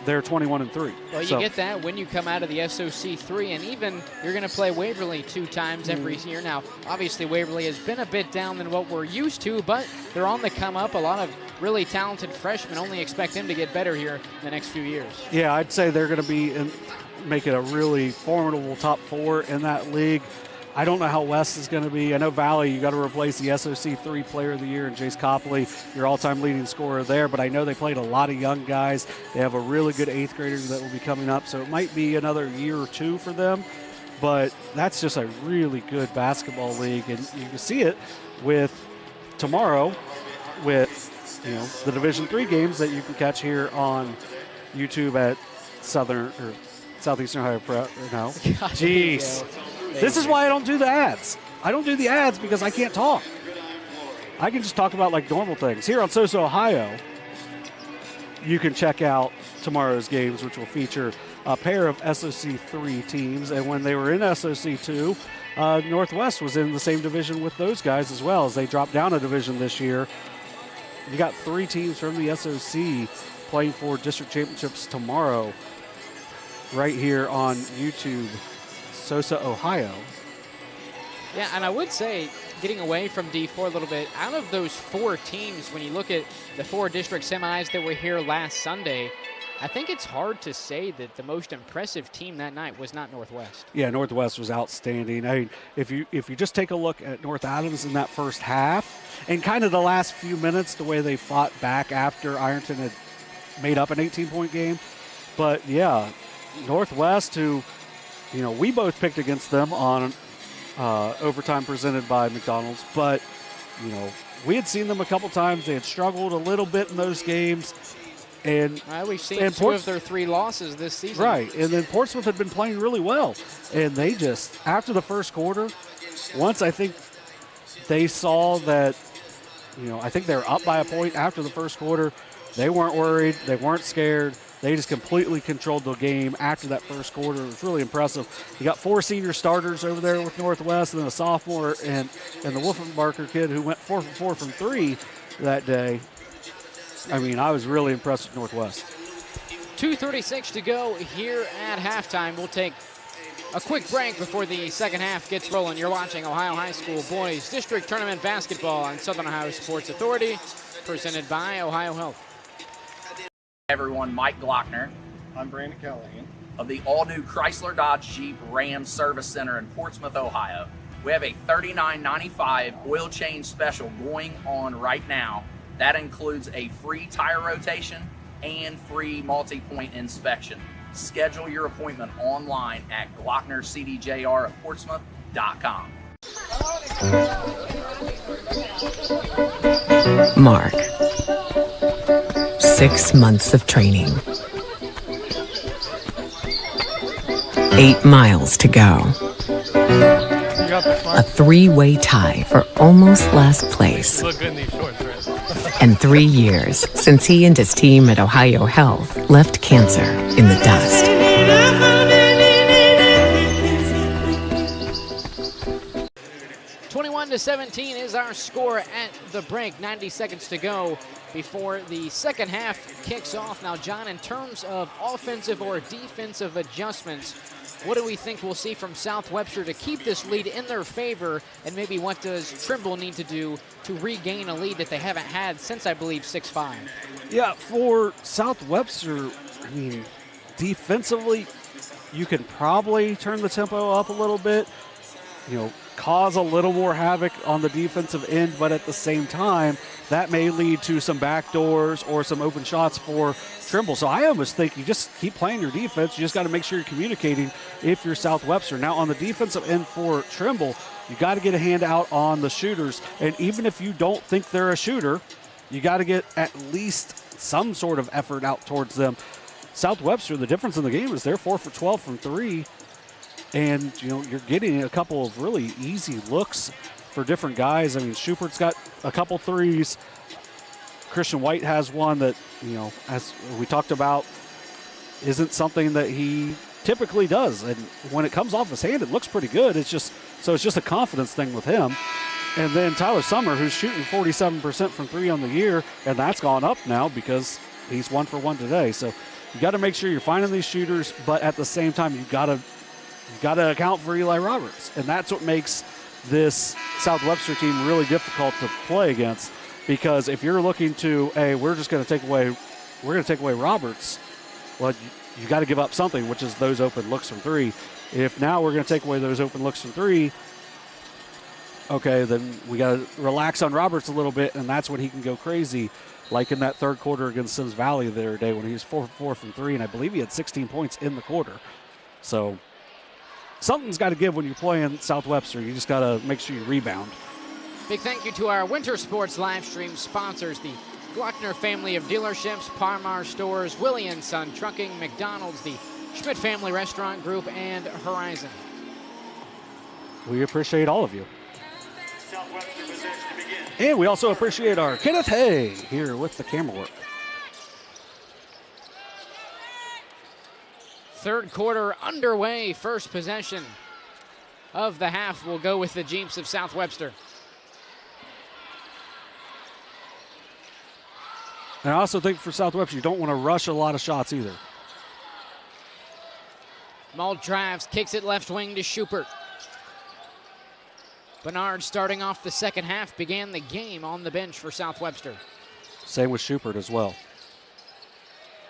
they're 21-3. Well, you get that when you come out of the SOC 3, and even you're going to play Waverly 2 times every year. Now, obviously, Waverly has been a bit down than what we're used to, but they're on the come up. A lot of really talented freshmen. Only expect them to get better here in the next few years. Yeah, I'd say they're going to be making a really formidable top 4 in that league. I don't know how West is going to be. I know Valley, you got to replace the SOC 3 Player of the Year and Jace Copley, your all-time leading scorer there. But I know they played a lot of young guys. They have a really good 8th grader that will be coming up, so it might be another year or 2 for them. But that's just a really good basketball league, and you can see it with tomorrow with the Division III games that you can catch here on YouTube at Southeastern Ohio Pro. No, jeez. This is why I don't do the ads. I don't do the ads because I can't talk. I can just talk about like normal things. Here on SOSA, Ohio, you can check out tomorrow's games, which will feature a pair of SOC 3 teams. And when they were in SOC 2, Northwest was in the same division with those guys as well, as they dropped down a division this year. You got 3 teams from the SOC playing for district championships tomorrow right here on YouTube. SOSA, Ohio. Yeah, and I would say, getting away from D4 a little bit, out of those 4 teams, when you look at the 4 district semis that were here last Sunday, I think it's hard to say that the most impressive team that night was not Northwest. Yeah, Northwest was outstanding. I mean, if you just take a look at North Adams in that first half and kind of the last few minutes, the way they fought back after Ironton had made up an 18-point game. But, yeah, Northwest, who – we both picked against them on overtime presented by McDonald's, but, we had seen them a couple times. They had struggled a little bit in those games. And we've seen 2 of their 3 losses this season. Right, and then Portsmouth had been playing really well. And they just, after the first quarter, once I think they saw that, I think they were up by a point after the first quarter, they weren't worried, they weren't scared. They just completely controlled the game after that first quarter. It was really impressive. You got 4 senior starters over there with Northwest, and then a sophomore and the Wolfenbarker kid who went 4 for 4 from 3 that day. I mean, I was really impressed with Northwest. 2:36 to go here at halftime. We'll take a quick break before the second half gets rolling. You're watching Ohio High School Boys District Tournament Basketball on Southern Ohio Sports Authority, presented by OhioHealth. Everyone, Mike Glockner. I'm Brandon Callahan. Of the all-new Chrysler Dodge Jeep Ram Service Center in Portsmouth, Ohio. We have a $39.95 oil change special going on right now. That includes a free tire rotation and free multi-point inspection. Schedule your appointment online at glocknercdjr@portsmouth.com. Mark. 6 months of training. 8 miles to go. A 3-way tie for almost last place. You look good in these shorts, right? And 3 years since he and his team at OhioHealth left cancer in the dust. To 17 is our score at the break. 90 seconds to go before the second half kicks off. Now, John, in terms of offensive or defensive adjustments, what do we think we'll see from South Webster to keep this lead in their favor, and maybe what does Trimble need to do to regain a lead that they haven't had since, I believe, 6-5? Yeah, for South Webster, I mean, defensively, you can probably turn the tempo up a little bit, cause a little more havoc on the defensive end, but at the same time, that may lead to some backdoors or some open shots for Trimble. So I almost think you just keep playing your defense. You just got to make sure you're communicating if you're South Webster. Now, on the defensive end for Trimble, you got to get a hand out on the shooters. And even if you don't think they're a shooter, you got to get at least some sort of effort out towards them. South Webster, the difference in the game is they're 4 for 12 from 3. And, you're getting a couple of really easy looks for different guys. I mean, Schupert's got a couple threes. Christian White has one that, as we talked about, isn't something that he typically does. And when it comes off his hand, it looks pretty good. It's just a confidence thing with him. And then Tyler Summer, who's shooting 47% from 3 on the year, and that's gone up now because he's 1 for 1 today. So You got to make sure you're finding these shooters, but at the same time, you got to account for Eli Roberts, and that's what makes this South Webster team really difficult to play against. Because if you're looking to, hey, we're going to take away Roberts, well, you got to give up something, which is those open looks from three. If now we're going to take away those open looks from three, okay, then we got to relax on Roberts a little bit, and that's when he can go crazy, like in that third quarter against Sims Valley the other day when he was 4-for-4 from three, and I believe he had 16 points in the quarter. So something's got to give when you're playing South Webster. You just got to make sure you rebound. Big thank you to our winter sports live stream sponsors, the Glockner family of dealerships, Parmar Stores, Willie & Son Trucking, McDonald's, the Schmidt Family Restaurant Group, and Horizon. We appreciate all of you. Southwestern possession to begin. And we also appreciate our Kenneth Hay here with the camera work. Third quarter underway. First possession of the half will go with the Jeeps of South Webster. And I also think for South Webster, you don't want to rush a lot of shots either. Malt drives, kicks it left wing to Schubert. Bernard starting off the second half, began the game on the bench for South Webster. Same with Schubert as well.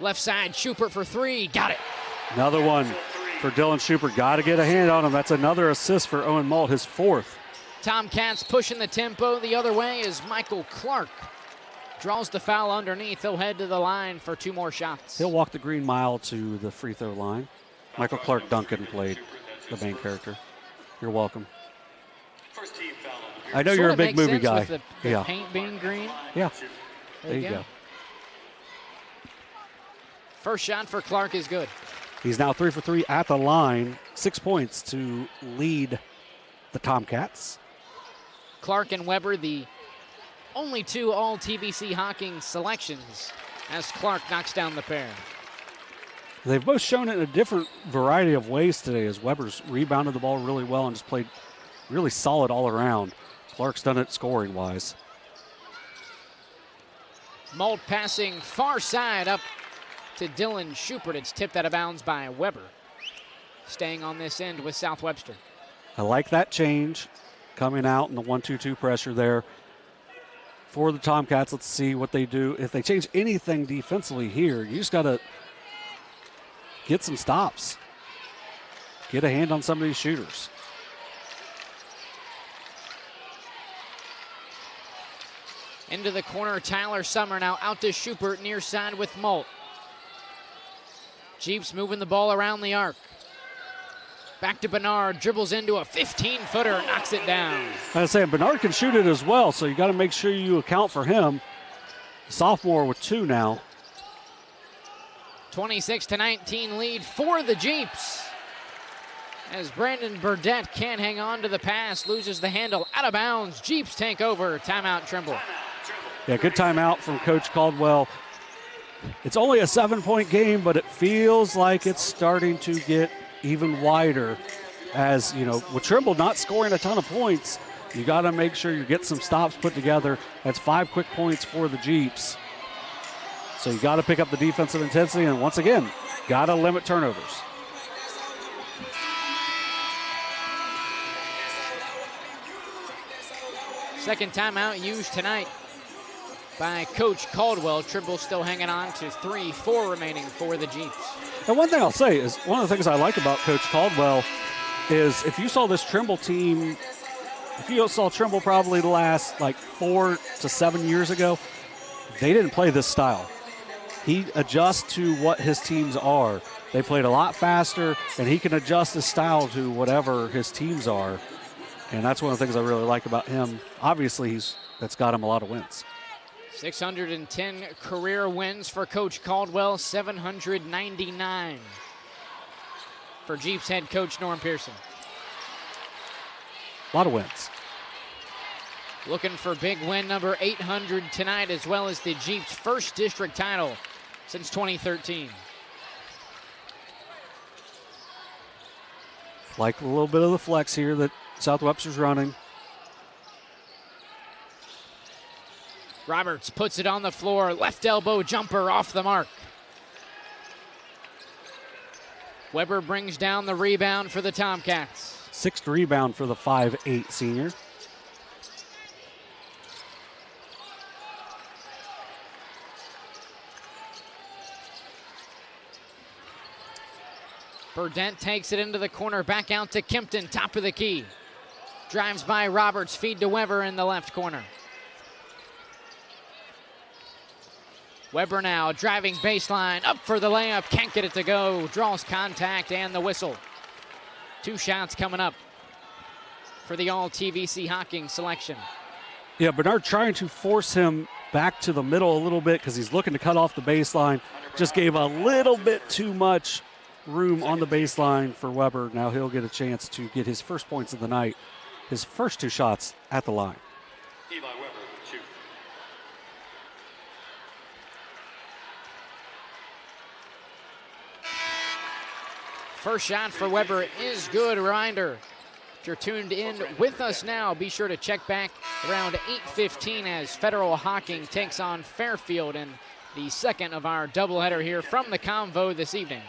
Left side, Schubert for three, got it. Another one for Dylan Schubert. Got to get a hand on him. That's another assist for Owen Malt, his fourth. Tomcats pushing the tempo the other way as Michael Clark draws the foul underneath. He'll head to the line for two more shots. He'll walk the green mile to the free throw line. Michael Clark Duncan played the main character. You're welcome. I know you're a big movie guy. With the paint being green. Yeah. There you go. First shot for Clark is good. He's now 3 for 3 at the line. 6 points to lead the Tomcats. Clark and Weber, the only two all-TVC Hawking selections, as Clark knocks down the pair. They've both shown it in a different variety of ways today, as Weber's rebounded the ball really well and just played really solid all around. Clark's done it scoring-wise. Malt passing far side up to Dylan Schubert. It's tipped out of bounds by Weber. Staying on this end with South Webster. I like that change coming out in the 1-2-2 pressure there for the Tomcats. Let's see what they do. If they change anything defensively here, you just got to get some stops. Get a hand on some of these shooters. Into the corner, Tyler Summer now out to Schubert, near side with Malt. Jeeps moving the ball around the arc. Back to Bernard, dribbles into a 15-footer, knocks it down. I was saying, Bernard can shoot it as well, so you got to make sure you account for him. Sophomore with 2 now. 26-19 lead for the Jeeps. As Brandon Burdett can't hang on to the pass, loses the handle, out of bounds. Jeeps take over. Timeout, Trimble. Yeah, good timeout from Coach Caldwell. It's only a 7-point game, but it feels like it's starting to get even wider. As, you know, with Trimble not scoring a ton of points, you got to make sure you get some stops put together. That's 5 quick points for the Jeeps. So you got to pick up the defensive intensity, and once again, got to limit turnovers. Second timeout used tonight by Coach Caldwell. Trimble still hanging on to 3-4 remaining for the Jeeps. And one thing I'll say is one of the things I like about Coach Caldwell is if you saw this Trimble team, if you saw Trimble probably the last like 4 to 7 years ago, they didn't play this style. He adjusts to what his teams are. They played a lot faster, and he can adjust his style to whatever his teams are. And that's one of the things I really like about him. Obviously, that's got him a lot of wins. 610 career wins for Coach Caldwell, 799 for Jeeps head coach Norm Pearson. A lot of wins. Looking for big win number 800 tonight, as well as the Jeeps' first district title since 2013. Like a little bit of the flex here that South Webster's running. Roberts puts it on the floor. Left elbow jumper off the mark. Weber brings down the rebound for the Tomcats. Sixth rebound for the 5'8" senior. Burdett takes it into the corner, back out to Kempton, top of the key. Drives by Roberts, feed to Weber in the left corner. Weber now driving baseline, up for the layup, can't get it to go, draws contact and the whistle. 2 shots coming up for the all-TVC Hocking selection. Yeah, Bernard trying to force him back to the middle a little bit because he's looking to cut off the baseline. Just gave a little bit too much room on the baseline for Weber. Now he'll get a chance to get his first points of the night, his first 2 shots at the line. Eli Weber, shoot. First shot for Weber is good. Reminder, if you're tuned in with us now, be sure to check back around 8:15 as Federal Hocking takes on Fairfield in the second of our doubleheader here from the Convo this evening.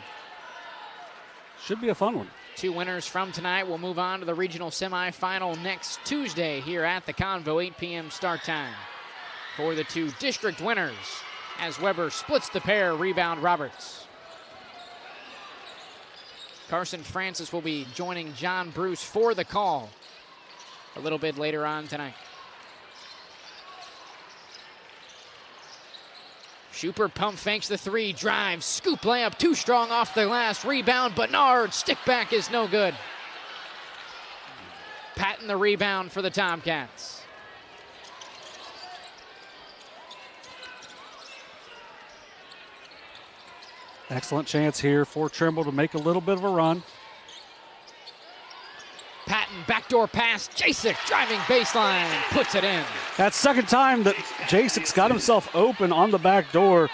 Should be a fun one. 2 winners from tonight will move on to the regional semifinal next Tuesday here at the Convo, 8 p.m. start time. For the 2 district winners, as Weber splits the pair, rebound Roberts. Carson Francis will be joining John Bruce for the call a little bit later on tonight. Schuper pump fakes the 3, drives, scoop layup, too strong off the glass, rebound, Bernard, stick back is no good. Patton the rebound for the Tomcats. Excellent chance here for Trimble to make a little bit of a run. Patton, backdoor pass, Jasek driving baseline, puts it in. That's second time that Jasek's got himself open on the back door.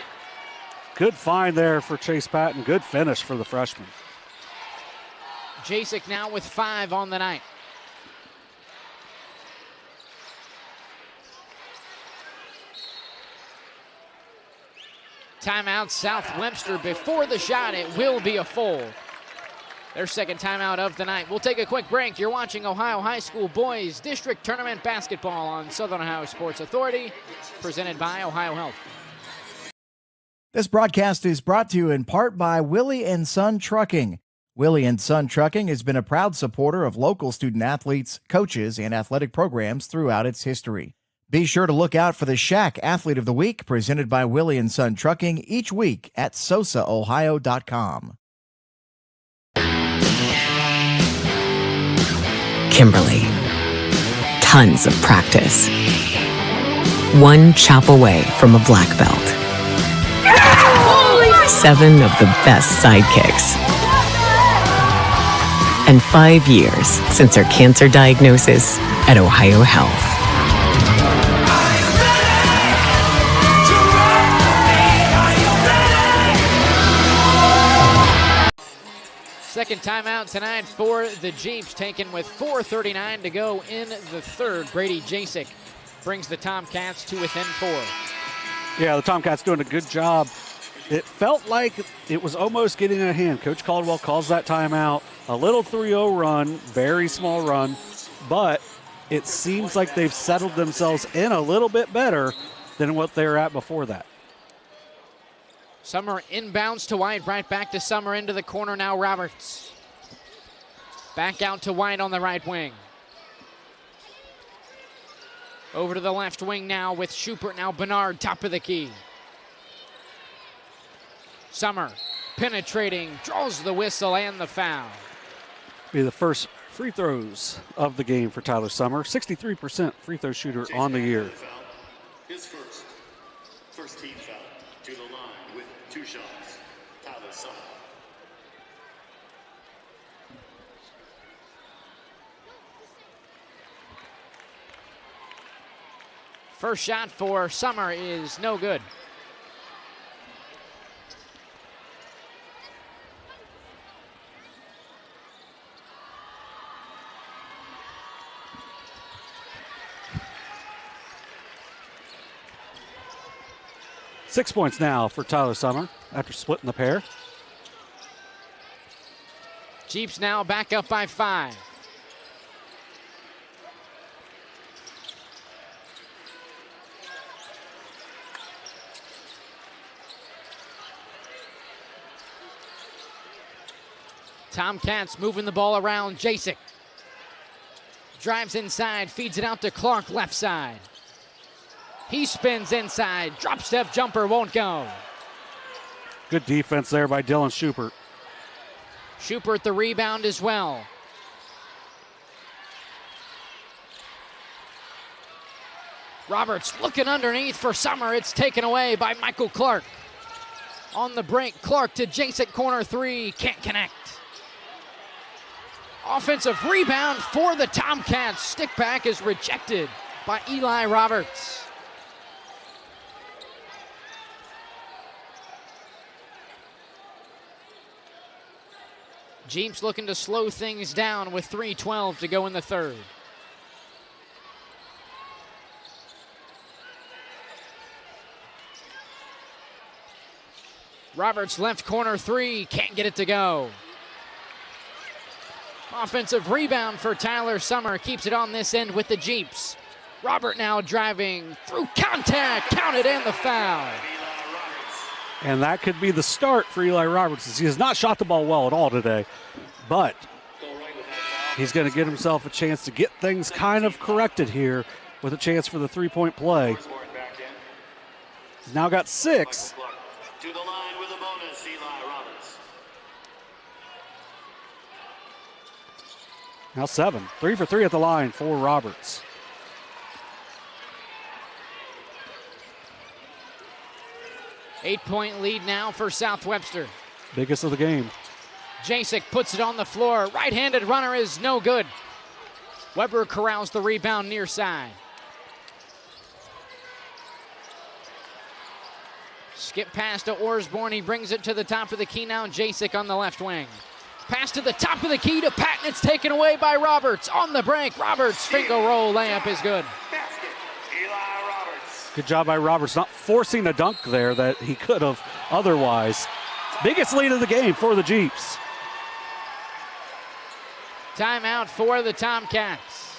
Good find there for Chase Patton. Good finish for the freshman. Jasek now with 5 on the night. Timeout, South Webster before the shot. It will be a full. Their second timeout of the night. We'll take a quick break. You're watching Ohio High School Boys District Tournament Basketball on Southern Ohio Sports Authority, presented by OhioHealth. This broadcast is brought to you in part by Willie and Son Trucking. Willie and Son Trucking has been a proud supporter of local student athletes, coaches, and athletic programs throughout its history. Be sure to look out for the Shack Athlete of the Week presented by Willie and Son Trucking each week at SOSAOhio.com. Kimberly. Tons of practice. 1 chop away from a black belt. 7 of the best sidekicks. And 5 years since her cancer diagnosis at OhioHealth. Second timeout tonight for the Jeeps, taken with 4:39 to go in the third. Brady Jasek brings the Tomcats to within 4. Yeah, the Tomcats doing a good job. It felt like it was almost getting a hand. Coach Caldwell calls that timeout. A little 3-0 run, very small run, but it seems like they've settled themselves in a little bit better than what they were at before that. Summer inbounds to White, right back to Summer into the corner now, Roberts. Back out to White on the right wing. Over to the left wing now with Schubert, now Bernard, top of the key. Summer penetrating, draws the whistle and the foul. Be the first free throws of the game for Tyler Summer. 63% free throw shooter on the year. His first team foul to the line with 2 shots. Tyler Summer. First shot for Summer is no good. Six points now for Tyler Summer after splitting the pair. Jeeps now back up by 5. Tomcats moving the ball around. Jasek drives inside, feeds it out to Clark, left side. He spins inside, drop step jumper won't go. Good defense there by Dylan Schubert. Schubert the rebound as well. Roberts looking underneath for Summer. It's taken away by Michael Clark. On the break, Clark to Jasek, corner 3, can't connect. Offensive rebound for the Tomcats. Stick back is rejected by Eli Roberts. Jeeps looking to slow things down with 3:12 to go in the third. Roberts left corner 3, can't get it to go. Offensive rebound for Tyler Summer, keeps it on this end with the Jeeps. Robert now driving through contact, counted and the foul. And that could be the start for Eli Roberts, as he has not shot the ball well at all today. But he's going to get himself a chance to get things kind of corrected here with a chance for the three-point play. He's now got 6. To the line with a bonus, Eli Roberts. Now 7. 3 for 3 at the line for Roberts. Eight-point lead now for South Webster. Biggest of the game. Jasek puts it on the floor. Right-handed runner is no good. Weber corrals the rebound near side. Skip pass to Orsborn. He brings it to the top of the key now. Jasek on the left wing. Pass to the top of the key to Patton. It's taken away by Roberts. On the break, Roberts' finger roll layup is good. Basket, Eli Roberts. Good job by Roberts, not forcing a dunk there that he could have otherwise. Biggest lead of the game for the Jeeps. Timeout for the Tomcats.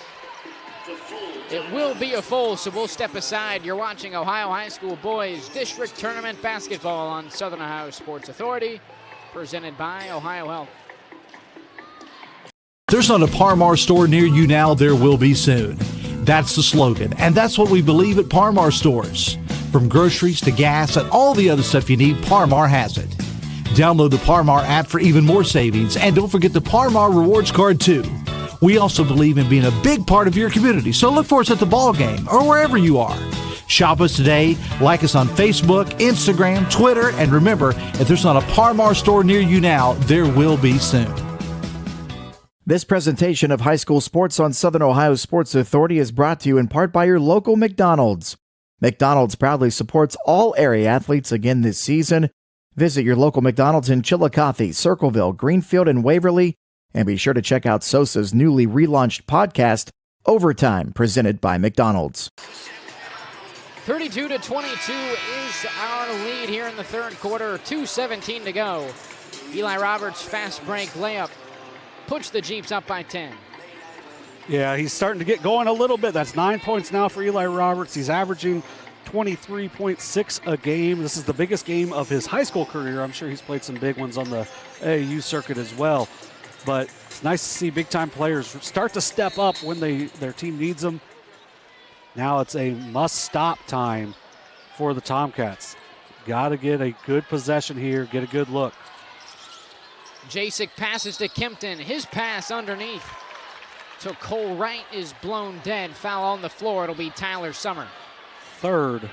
It will be a full, so we'll step aside. You're watching Ohio High School Boys District Tournament Basketball on Southern Ohio Sports Authority, presented by OhioHealth. There's not a Parmar store near you now, there will be soon. That's the slogan, and that's what we believe at Parmar stores. From groceries to gas and all the other stuff you need, Parmar has it. Download the Parmar app for even more savings, and don't forget the Parmar Rewards Card too. We also believe in being a big part of your community, so look for us at the ball game or wherever you are. Shop us today, like us on Facebook, Instagram, Twitter, and remember, if there's not a Parmar store near you now, there will be soon. This presentation of high school sports on Southern Ohio Sports Authority is brought to you in part by your local McDonald's. McDonald's proudly supports all area athletes again this season. Visit your local McDonald's in Chillicothe, Circleville, Greenfield, and Waverly. And be sure to check out SOSA's newly relaunched podcast, Overtime, presented by McDonald's. 32-22 is our lead here in the third quarter. 2:17 to go. Eli Roberts' fast break layup puts the Jeeps up by 10. Yeah, he's starting to get going a little bit. That's 9 points now for Eli Roberts. He's averaging 23.6 a game. This is the biggest game of his high school career. I'm sure he's played some big ones on the AAU circuit as well. But it's nice to see big-time players start to step up when their team needs them. Now it's a must-stop time for the Tomcats. Got to get a good possession here, get a good look. Jasek passes to Kempton. His pass underneath to Cole Wright is blown dead. Foul on the floor. It'll be Tyler Summer. Third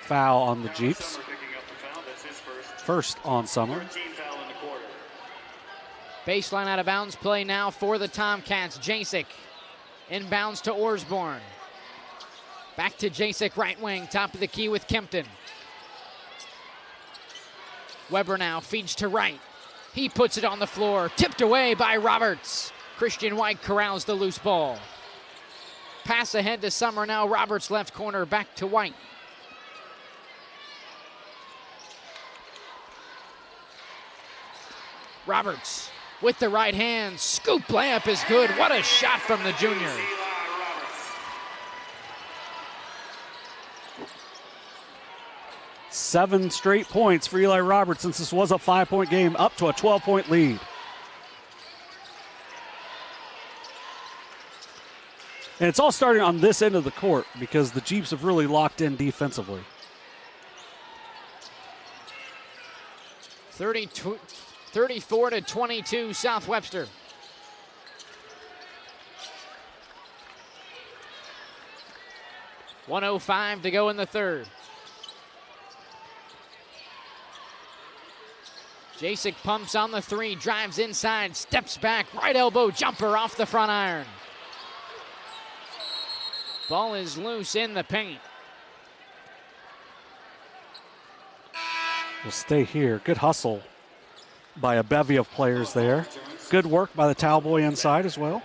foul on the Jeeps. First on Summer. Baseline out of bounds play now for the Tomcats. Jasek inbounds to Orsborn. Back to Jasek, right wing, top of the key with Kempton. Weber now feeds to Wright. He puts it on the floor, tipped away by Roberts. Christian White corrals the loose ball. Pass ahead to Summer now. Roberts left corner, back to White. Roberts with the right hand. Scoop layup is good. What a shot from the junior. Seven straight points for Eli Roberts since this was a 5-point game, up to a 12-point lead. And it's all starting on this end of the court because the Jeeps have really locked in defensively. 34-22, South Webster. .105 to go in the third. Jasek pumps on the three, drives inside, steps back, right elbow jumper off the front iron. Ball is loose in the paint. We'll stay here. Good hustle by a bevy of players there. Good work by the towel boy inside as well.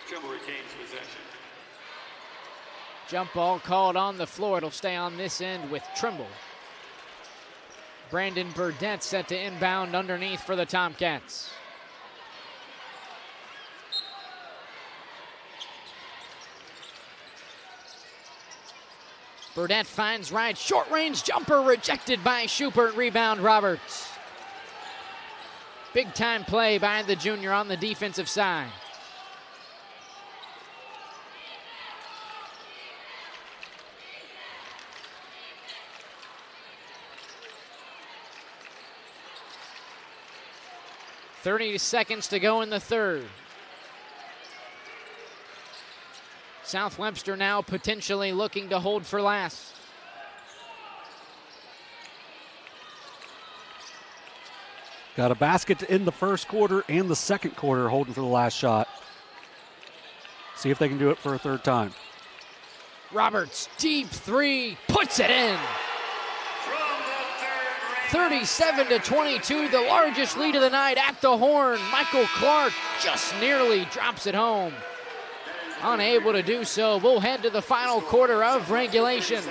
Trimble retains possession. Jump ball called on the floor. It'll stay on this end with Trimble. Brandon Burdett set to inbound underneath for the Tomcats. Burdett finds right. Short range jumper rejected by Schubert. Rebound Roberts. Big time play by the junior on the defensive side. .30 seconds to go in the third. South Webster now potentially looking to hold for last. Got a basket in the first quarter and the second quarter, holding for the last shot. See if they can do it for a third time. Roberts, deep three, puts it in. 37-22, the largest lead of the night at the horn. Michael Clark just nearly drops it home. Unable to do so. We'll head to the final quarter of regulation.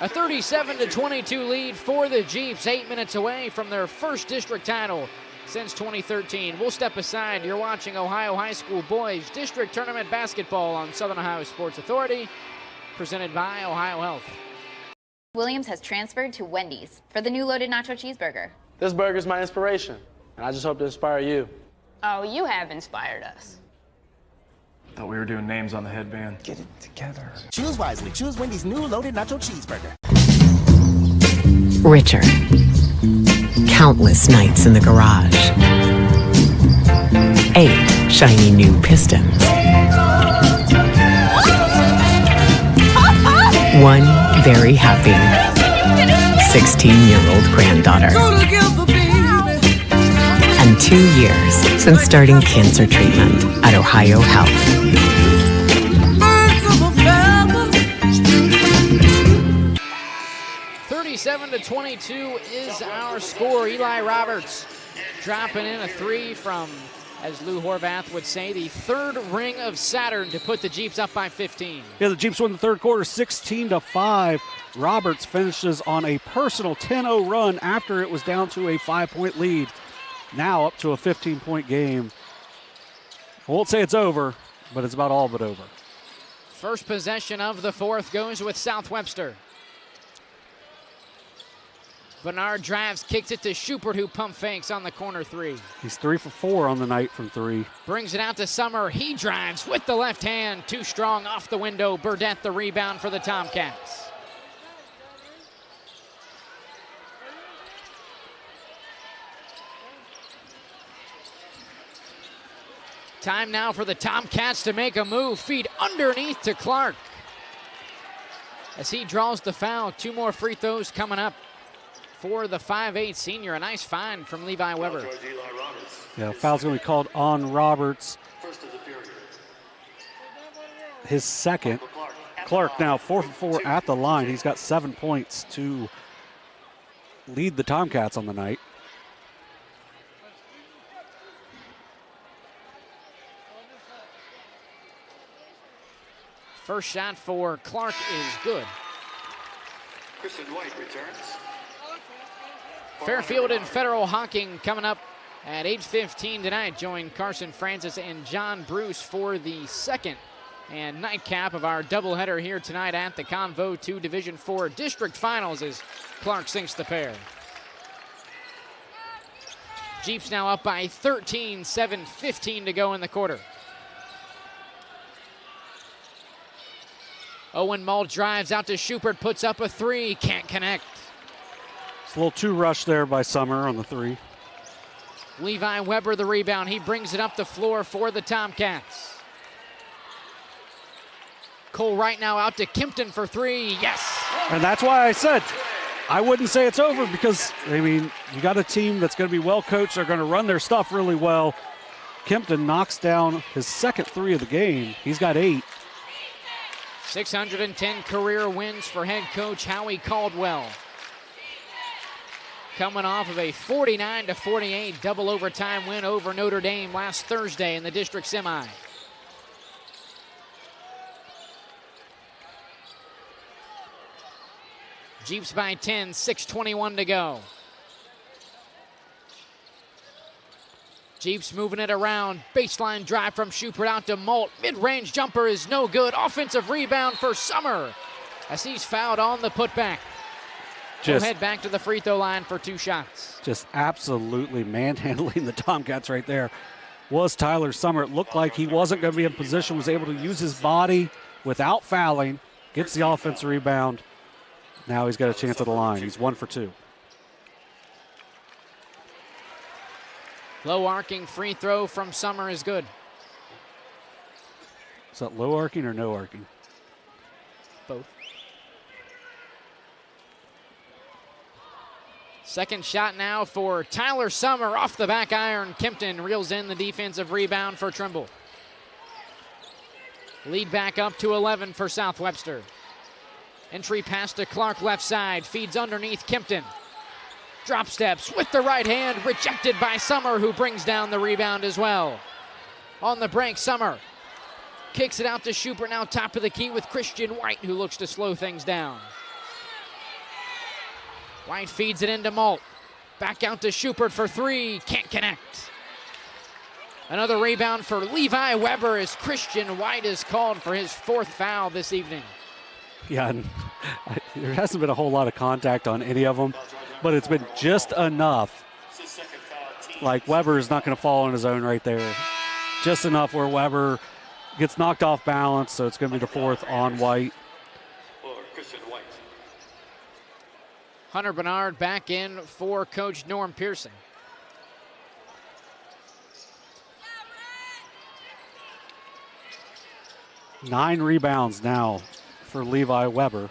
A 37-22 lead for the Jeeps, 8 minutes away from their first district title since 2013. We'll step aside. You're watching Ohio High School Boys District Tournament Basketball on Southern Ohio Sports Authority, presented by OhioHealth. Williams has transferred to Wendy's for the new loaded nacho cheeseburger. This burger's my inspiration, and I just hope to inspire you. Oh, you have inspired us. Thought we were doing names on the headband. Get it together. Choose wisely. Choose Wendy's new loaded nacho cheeseburger. Richer. Countless nights in the garage. 8 shiny new pistons. One very happy 16-year-old granddaughter. And 2 years since starting cancer treatment at OhioHealth. 37-22 is our score. Eli Roberts dropping in a three from, as Lou Horvath would say, the third ring of Saturn to put the Jeeps up by 15. Yeah, the Jeeps win the third quarter 16-5. Roberts finishes on a personal 10-0 run after it was down to a 5-point lead. Now up to a 15-point game. I won't say it's over, but it's about all but over. First possession of the fourth goes with South Webster. Bernard drives, kicks it to Schubert, who pump fakes on the corner three. He's 3 for 4 on the night from three. Brings it out to Summer. He drives with the left hand. Too strong off the window. Burdett the rebound for the Tomcats. Time now for the Tomcats to make a move. Feed underneath to Clark. As he draws the foul, 2 more free throws coming up for the 5'8 senior. A nice find from Levi Weber. Yeah, foul's going to be called on Roberts. His second. Clark now 4 for 4 at the line. He's got 7 points to lead the Tomcats on the night. First shot for Clark is good. Kristen White returns. Fairfield and Federal Hocking coming up at 8:15 tonight. Join Carson Francis and John Bruce for the second and nightcap of our doubleheader here tonight at the Convo 2 Division IV District Finals as Clark sinks the pair. Jeeps now up by 13, 7:15 to go in the quarter. Owen Mull drives out to Schubert, puts up a three, can't connect. It's a little too rushed there by Summer on the three. Levi Weber the rebound. He brings it up the floor for the Tomcats. Cole Wright now out to Kimpton for three. Yes! And that's why I said I wouldn't say it's over because, I mean, you got a team that's going to be well coached. They're going to run their stuff really well. Kimpton knocks down his second three of the game. He's got 8. 610 career wins for head coach Howie Caldwell. Coming off of a 49-48 double overtime win over Notre Dame last Thursday in the district semi. Jeeps by 10, 6:21 to go. Jeeps moving it around. Baseline drive from Schubert out to Molt. Mid-range jumper is no good. Offensive rebound for Summer as he's fouled on the putback. He'll head back to the free throw line for 2 shots. Just absolutely manhandling the Tomcats right there was Tyler Summer. It looked like he wasn't going to be in position, was able to use his body without fouling, gets the offensive rebound. Now he's got a chance at the line. He's 1 for 2. Low arcing free throw from Summer is good. Is that low arcing or no arcing? Both. Second shot now for Tyler Summer off the back iron. Kimpton reels in the defensive rebound for Trimble. Lead back up to 11 for South Webster. Entry pass to Clark left side, feeds underneath Kimpton. Drop steps with the right hand, rejected by Summer, who brings down the rebound as well. On the break, Summer kicks it out to Schubert, now top of the key with Christian White, who looks to slow things down. White feeds it into Molt. Back out to Schubert for 3, can't connect. Another rebound for Levi Weber as Christian White is called for his 4th foul this evening. Yeah, and there hasn't been a whole lot of contact on any of them, but it's been just enough. Like Weber is not going to fall on his own right there. Just enough where Weber gets knocked off balance, so it's going to be the 4th on White. Hunter Bernard back in for Coach Norm Pearson. Nine rebounds now for Levi Weber.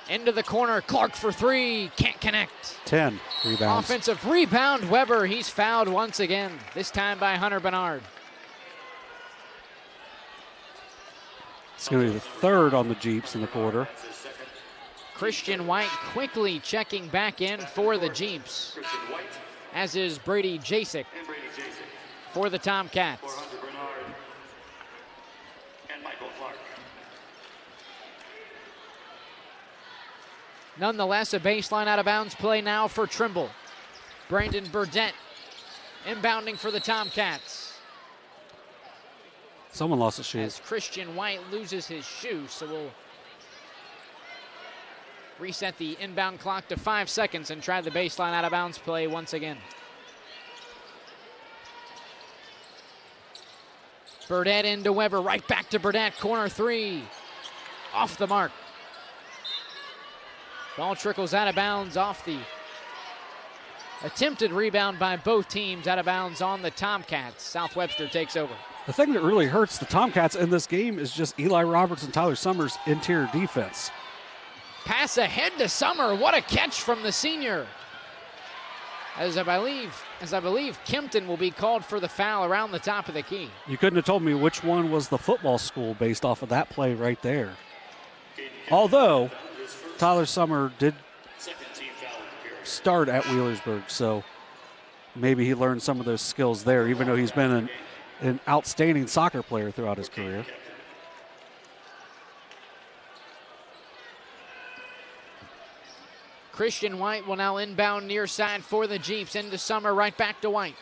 Into the corner, Clark for 3, can't connect. 10 rebounds. Offensive rebound, Weber, he's fouled once again, this time by Hunter Bernard. It's going to be the 3rd on the Jeeps in the quarter. Christian White quickly checking back in for the Jeeps, as is Brady Jasek for the Tomcats. Nonetheless, a baseline out of bounds play now for Trimble. Brandon Burdett inbounding for the Tomcats. Someone lost a shoe. As Christian White loses his shoe, so we'll reset the inbound clock to 5 seconds and try the baseline out of bounds play once again. Burdett into Weber, right back to Burdett, corner 3, off the mark. Ball trickles out of bounds off the attempted rebound by both teams, out of bounds on the Tomcats. South Webster takes over. The thing that really hurts the Tomcats in this game is just Eli Roberts and Tyler Summers' interior defense. Pass ahead to Summer. What a catch from the senior. As I believe Kimpton will be called for the foul around the top of the key. You couldn't have told me which one was the football school based off of that play right there. Although Tyler Summer did start at Wheelersburg, so maybe he learned some of those skills there, even though he's been an outstanding soccer player throughout his career. Christian White will now inbound near side for the Jeeps. Into Summer, right back to White.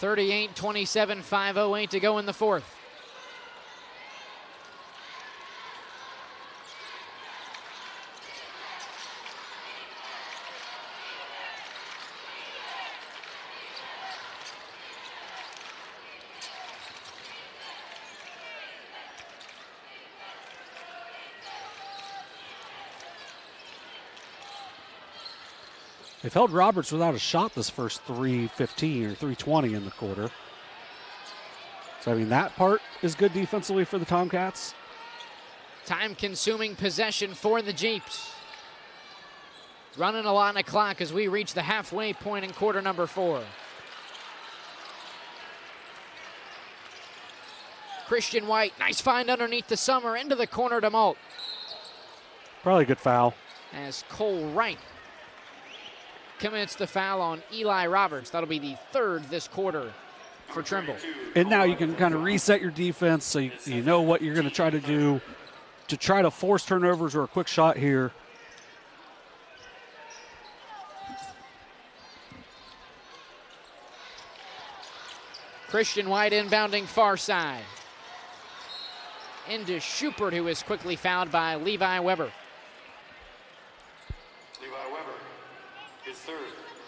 38-27, 5:08 to go in the fourth. They've held Roberts without a shot this first 3:15 or 3:20 in the quarter. So, I mean, that part is good defensively for the Tomcats. Time-consuming possession for the Jeeps. Running a lot of clock as we reach the halfway point in quarter number 4. Christian White, nice find underneath the Summer, into the corner to Malt. Probably a good foul. As Cole Wright commits the foul on Eli Roberts. That'll be the third this quarter for Trimble. And now you can kind of reset your defense so you know what you're going to try to do to try to force turnovers or a quick shot here. Christian White inbounding far side. Into Schubert, who is quickly fouled by Levi Weber. Levi Weber, his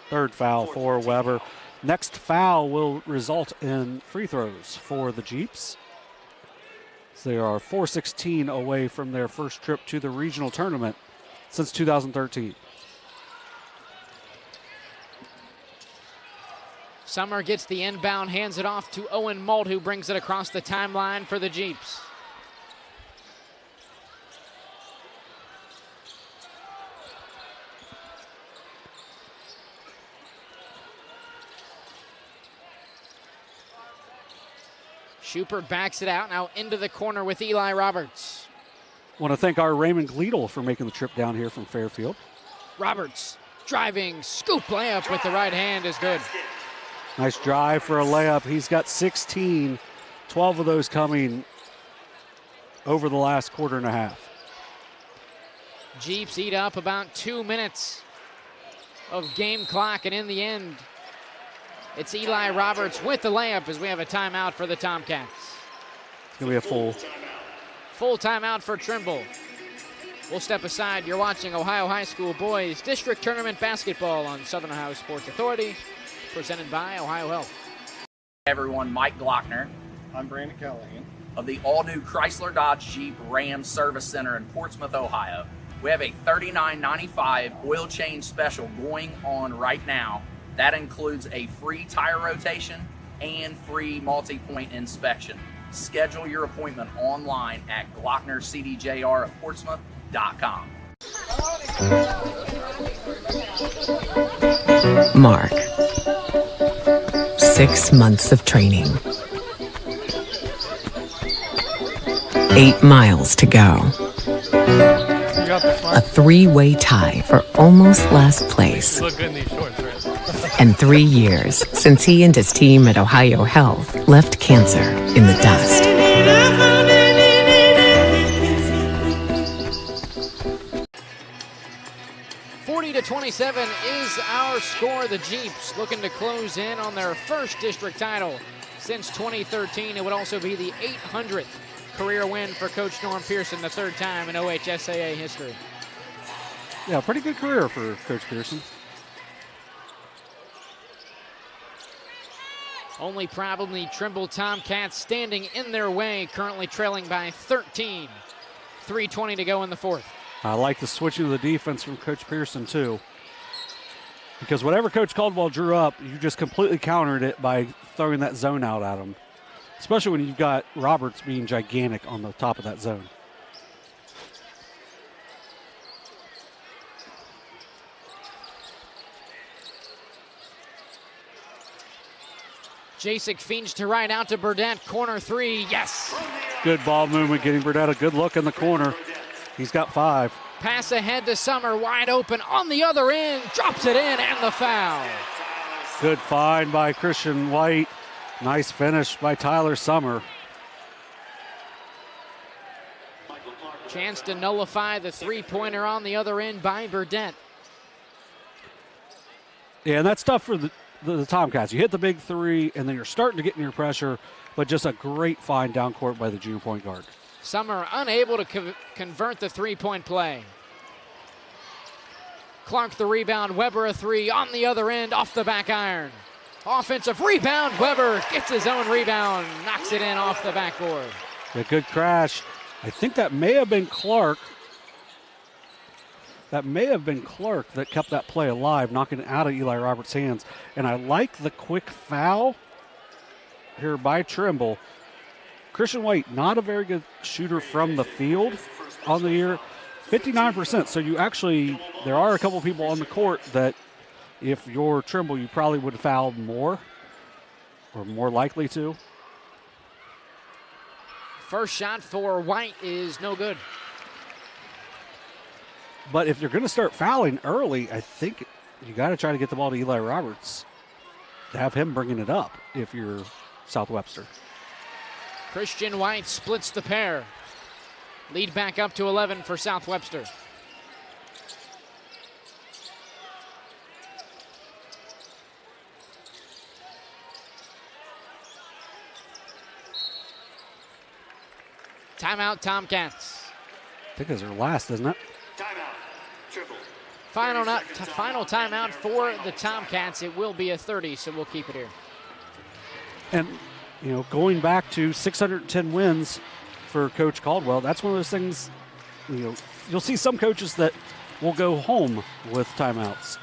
Third foul for Weber. Next foul will result in free throws for the Jeeps. So they are 4:16 away from their first trip to the regional tournament since 2013. Summer gets the inbound, hands it off to Owen Malt, who brings it across the timeline for the Jeeps. Schubert backs it out, now into the corner with Eli Roberts. Want to thank our Raymond Gleedle for making the trip down here from Fairfield. Roberts driving, scoop layup with the right hand is good. Nice drive for a layup. He's got 16, 12 of those coming over the last quarter and a half. Jeeps eat up about 2 minutes of game clock, and in the end, it's Eli Roberts with the layup as we have a timeout for the Tomcats. It's going to be a full timeout for Trimble. We'll step aside. You're watching Ohio High School Boys District Tournament Basketball on Southern Ohio Sports Authority, presented by OhioHealth. Hey everyone, Mike Glockner. I'm Brandon Callahan. Of the all-new Chrysler Dodge Jeep Ram Service Center in Portsmouth, Ohio. We have a $39.95 oil change special going on right now. That includes a free tire rotation and free multi-point inspection. Schedule your appointment online at glocknercdjr@portsmouth.com. Mark. 6 months of training. 8 miles to go. A 3-way tie for almost last place. You look good in these shorts, right? And 3 years since he and his team at OhioHealth left cancer in the dust. To 27 is our score. The Jeeps looking to close in on their first district title since 2013. It would also be the 800th career win for Coach Norm Pearson, the third time in OHSAA history. Yeah, pretty good career for Coach Pearson. Only probably Trimble Tomcats standing in their way, currently trailing by 13. 3:20 to go in the fourth. I like the switching of the defense from Coach Pearson, too. Because whatever Coach Caldwell drew up, you just completely countered it by throwing that zone out at him. Especially when you've got Roberts being gigantic on the top of that zone. Jasek feeds to right out to Burdett. Corner three, yes! Good ball movement, getting Burdett a good look in the corner. He's got 5. Pass ahead to Summer, wide open on the other end, drops it in, and the foul. Good find by Christian White. Nice finish by Tyler Summer. Chance to nullify the three-pointer on the other end by Burdett. Yeah, and that's tough for the Tomcats. You hit the big three, and then you're starting to get in your pressure, but just a great find down court by the junior point guard. Summer unable to convert the three-point play. Clark the rebound, Weber a three on the other end, off the back iron. Offensive rebound, Weber gets his own rebound, knocks it in off the backboard. A good crash. I think that may have been Clark. That may have been Clark that kept that play alive, knocking it out of Eli Roberts' hands. And I like the quick foul here by Trimble. Christian White, not a very good shooter from the field on the year. 59%. So you actually, there are a couple people on the court that if you're Trimble, you probably would have fouled more or more likely to. First shot for White is no good. But if you're going to start fouling early, I think you got to try to get the ball to Eli Roberts to have him bringing it up if you're South Webster. Christian White splits the pair. Lead back up to 11 for South Webster. Timeout, Tomcats. I think it's their last, isn't it? Timeout, Trimble. Final timeout for the Tomcats. It will be a 30, so we'll keep it here. And, you know, going back to 610 wins for Coach Caldwell, that's one of those things, you know, you'll see some coaches that will go home with timeouts.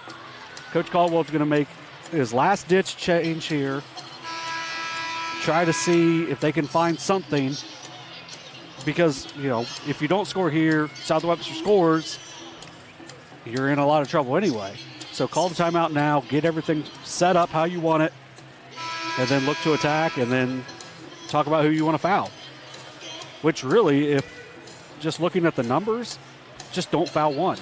Coach Caldwell's going to make his last-ditch change here, try to see if they can find something, because, you know, if you don't score here, South Webster scores, you're in a lot of trouble anyway. So call the timeout now, get everything set up how you want it, and then look to attack, and then talk about who you want to foul. Which really, if just looking at the numbers, just don't foul one.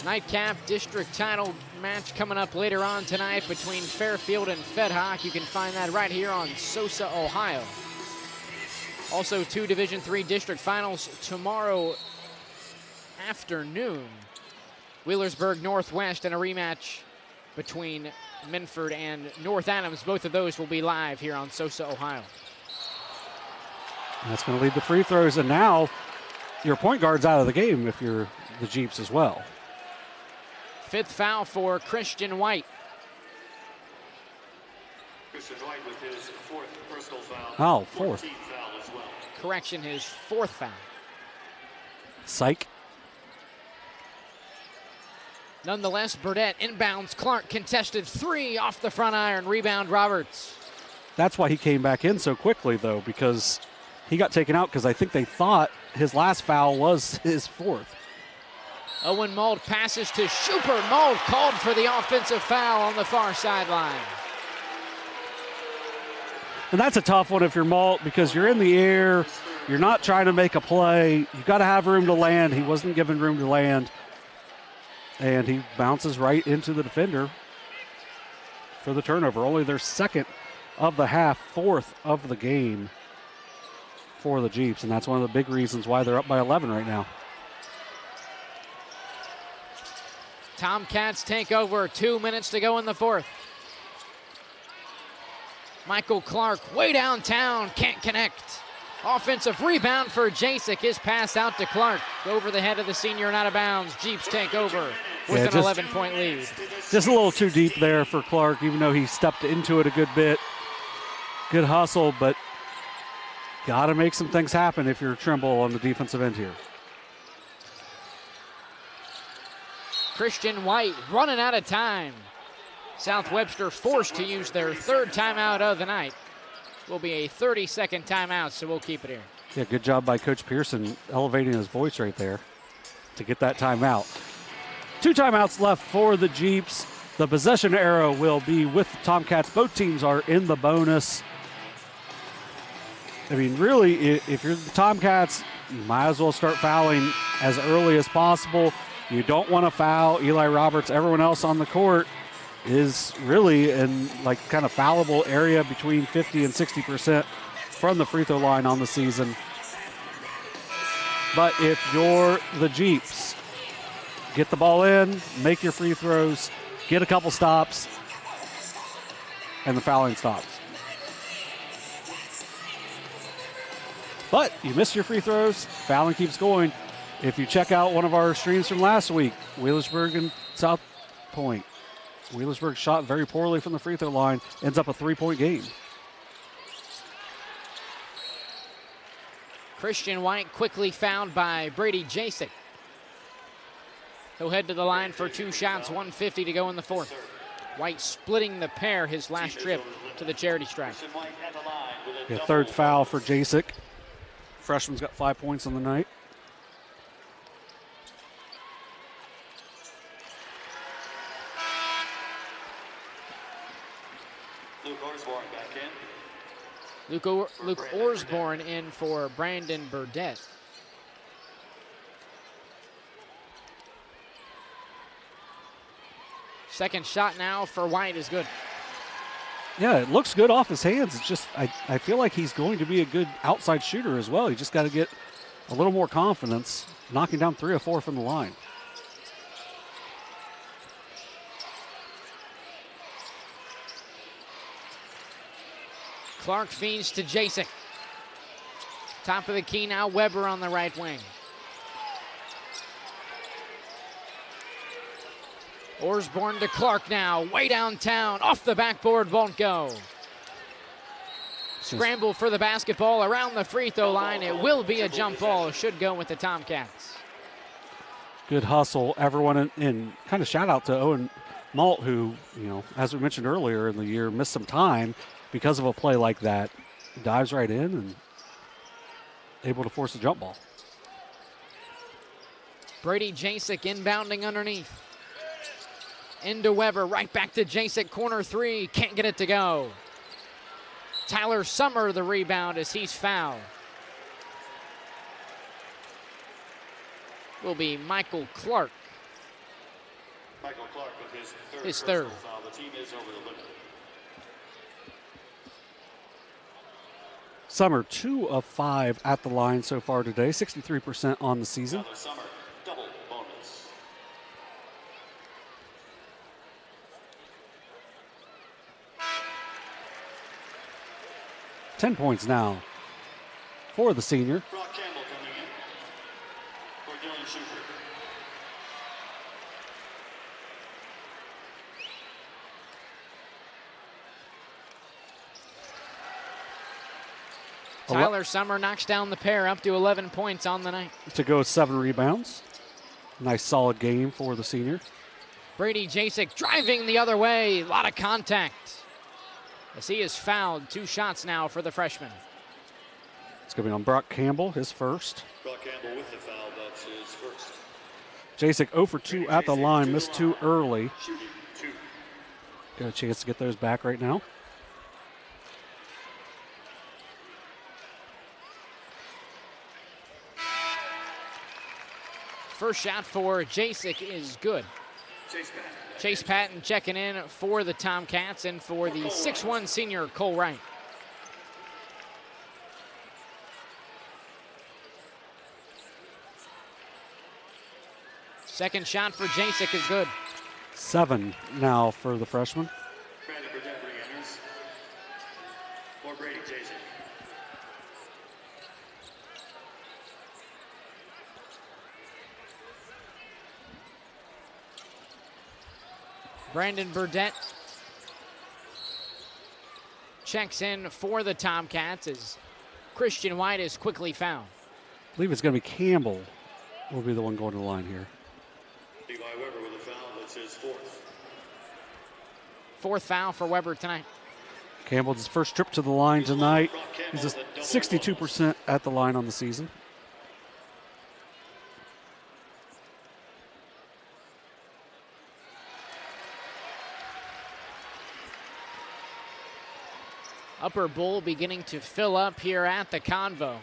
Nightcap district title match coming up later on tonight between Fairfield and Fedhock. You can find that right here on SOSA, Ohio. Also, 2 Division III district finals tomorrow afternoon. Wheelersburg Northwest and a rematch between Minford and North Adams. Both of those will be live here on SOSA, Ohio. And that's going to lead to free throws, and now your point guard's out of the game if you're the Jeeps as well. 5th foul for Christian White. Christian White with his 4th personal foul. Oh, 4th. Foul as well. Correction, his 4th foul. Psych. Nonetheless, Burdett inbounds. Clark contested 3 off the front iron. Rebound Roberts. That's why he came back in so quickly, though, because he got taken out because I think they thought his last foul was his 4th. Owen Mold passes to Schuper. Mold called for the offensive foul on the far sideline. And that's a tough one if you're Mold, because you're in the air, you're not trying to make a play. You've got to have room to land. He wasn't given room to land. And he bounces right into the defender for the turnover. Only their 2nd of the half, 4th of the game for the Jeeps. And that's one of the big reasons why they're up by 11 right now. Tomcats take over. 2 minutes to go in the 4th. Michael Clark way downtown, can't connect. Offensive rebound for Jasek. His pass out to Clark. Over the head of the senior and out of bounds. Jeeps take over with an 11-point lead. Just a little too deep there for Clark, even though he stepped into it a good bit. Good hustle, but got to make some things happen if you're Trimble on the defensive end here. Christian White running out of time. South Webster forced to use their 3rd timeout of the night. Will be a 30-second timeout, so we'll keep it here. Yeah, good job by Coach Pearson elevating his voice right there to get that timeout. 2 timeouts left for the Jeeps. The possession arrow will be with the Tomcats. Both teams are in the bonus. I mean, really, if you're the Tomcats, you might as well start fouling as early as possible. You don't want to foul Eli Roberts. Everyone else on the court is really in like kind of fallible area between 50 and 60% from the free throw line on the season. But if you're the Jeeps, get the ball in, make your free throws, get a couple stops, and the fouling stops. But you missed your free throws, fouling keeps going. If you check out one of our streams from last week, Wheelersburg and South Point, Wheelersburg shot very poorly from the free throw line, ends up a 3-point game. Christian White quickly fouled by Brady Jasek. He'll head to the line for 2 shots, 1:50 to go in the fourth. White splitting the pair his last trip to the charity stripe. Yeah, third foul for Jasek. Freshman's got 5 points on the night. Luke Orsborn in for Brandon Burdett. Second shot now for White is good. Yeah, it looks good off his hands. It's just, I feel like he's going to be a good outside shooter as well. He just got to get a little more confidence, knocking down 3 or 4 from the line. Clark feeds to Jasek. Top of the key now, Weber on the right wing. Orsborn to Clark now, way downtown, off the backboard, won't go. Scramble for the basketball around the free throw line. It will be a jump ball, should go with the Tomcats. Good hustle, everyone, and kind of shout out to Owen Malt, who, as we mentioned earlier in the year, missed some time because of a play like that. Dives right in and able to force a jump ball. Brady Jasek inbounding underneath. Into Weber, right back to Jasek, corner 3, can't get it to go. Tyler Summer the rebound as he's fouled. Will be Michael Clark. Michael Clark with his third. Foul. The team is over the limit. Summer, 2 of 5 at the line so far today, 63% on the season. Summer, double bonus. $10 points now for the senior. Brock Campbell coming in for Dylan Schubert. Tyler Summer knocks down the pair, up to 11 points on the night. To go 7 rebounds. Nice solid game for the senior. Brady Jasek driving the other way, a lot of contact. As he is fouled, 2 shots now for the freshman. It's going to be on Brock Campbell, his first. Brock Campbell with the foul, that's his first. Jasek 0 for 2 at the line, missed 2 early. Shooting 2. Got a chance to get those back right now. First shot for Jasek is good. Chase Patton checking in for the Tomcats and for the 6'1 senior Cole Wright. Second shot for Jasek is good. 7 now for the freshman. Brandon Burdett re-enters for Brady Jasek. Brandon Burdett checks in for the Tomcats as Christian White is quickly fouled. I believe it's going to be Campbell will be the one going to the line here. Levi Weber with a foul, that's his 4th. 4th foul for Weber tonight. Campbell's first trip to the line tonight. He's a 62% at the line on the season. Upper Bowl beginning to fill up here at the Convo.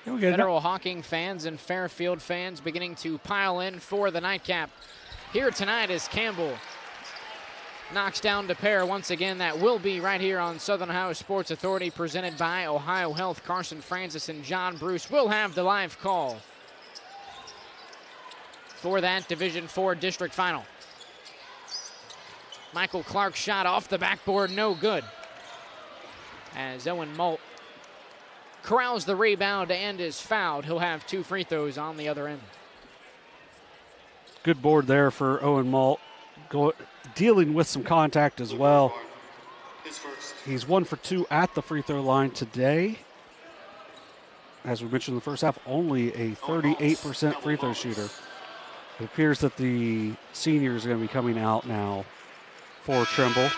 Yeah, Federal Hawking fans and Fairfield fans beginning to pile in for the nightcap. Here tonight is Campbell knocks down to pair once again. That will be right here on Southern Ohio Sports Authority, presented by OhioHealth. Carson Francis and John Bruce will have the live call for that Division IV district final. Michael Clark's shot off the backboard, no good, as Owen Molt corrals the rebound and is fouled. He'll have 2 free throws on the other end. Good board there for Owen Molt, dealing with some contact as well. He's 1 for 2 at the free throw line today. As we mentioned in the first half, only a 38% free throw shooter. It appears that the seniors are going to be coming out now for Trimble.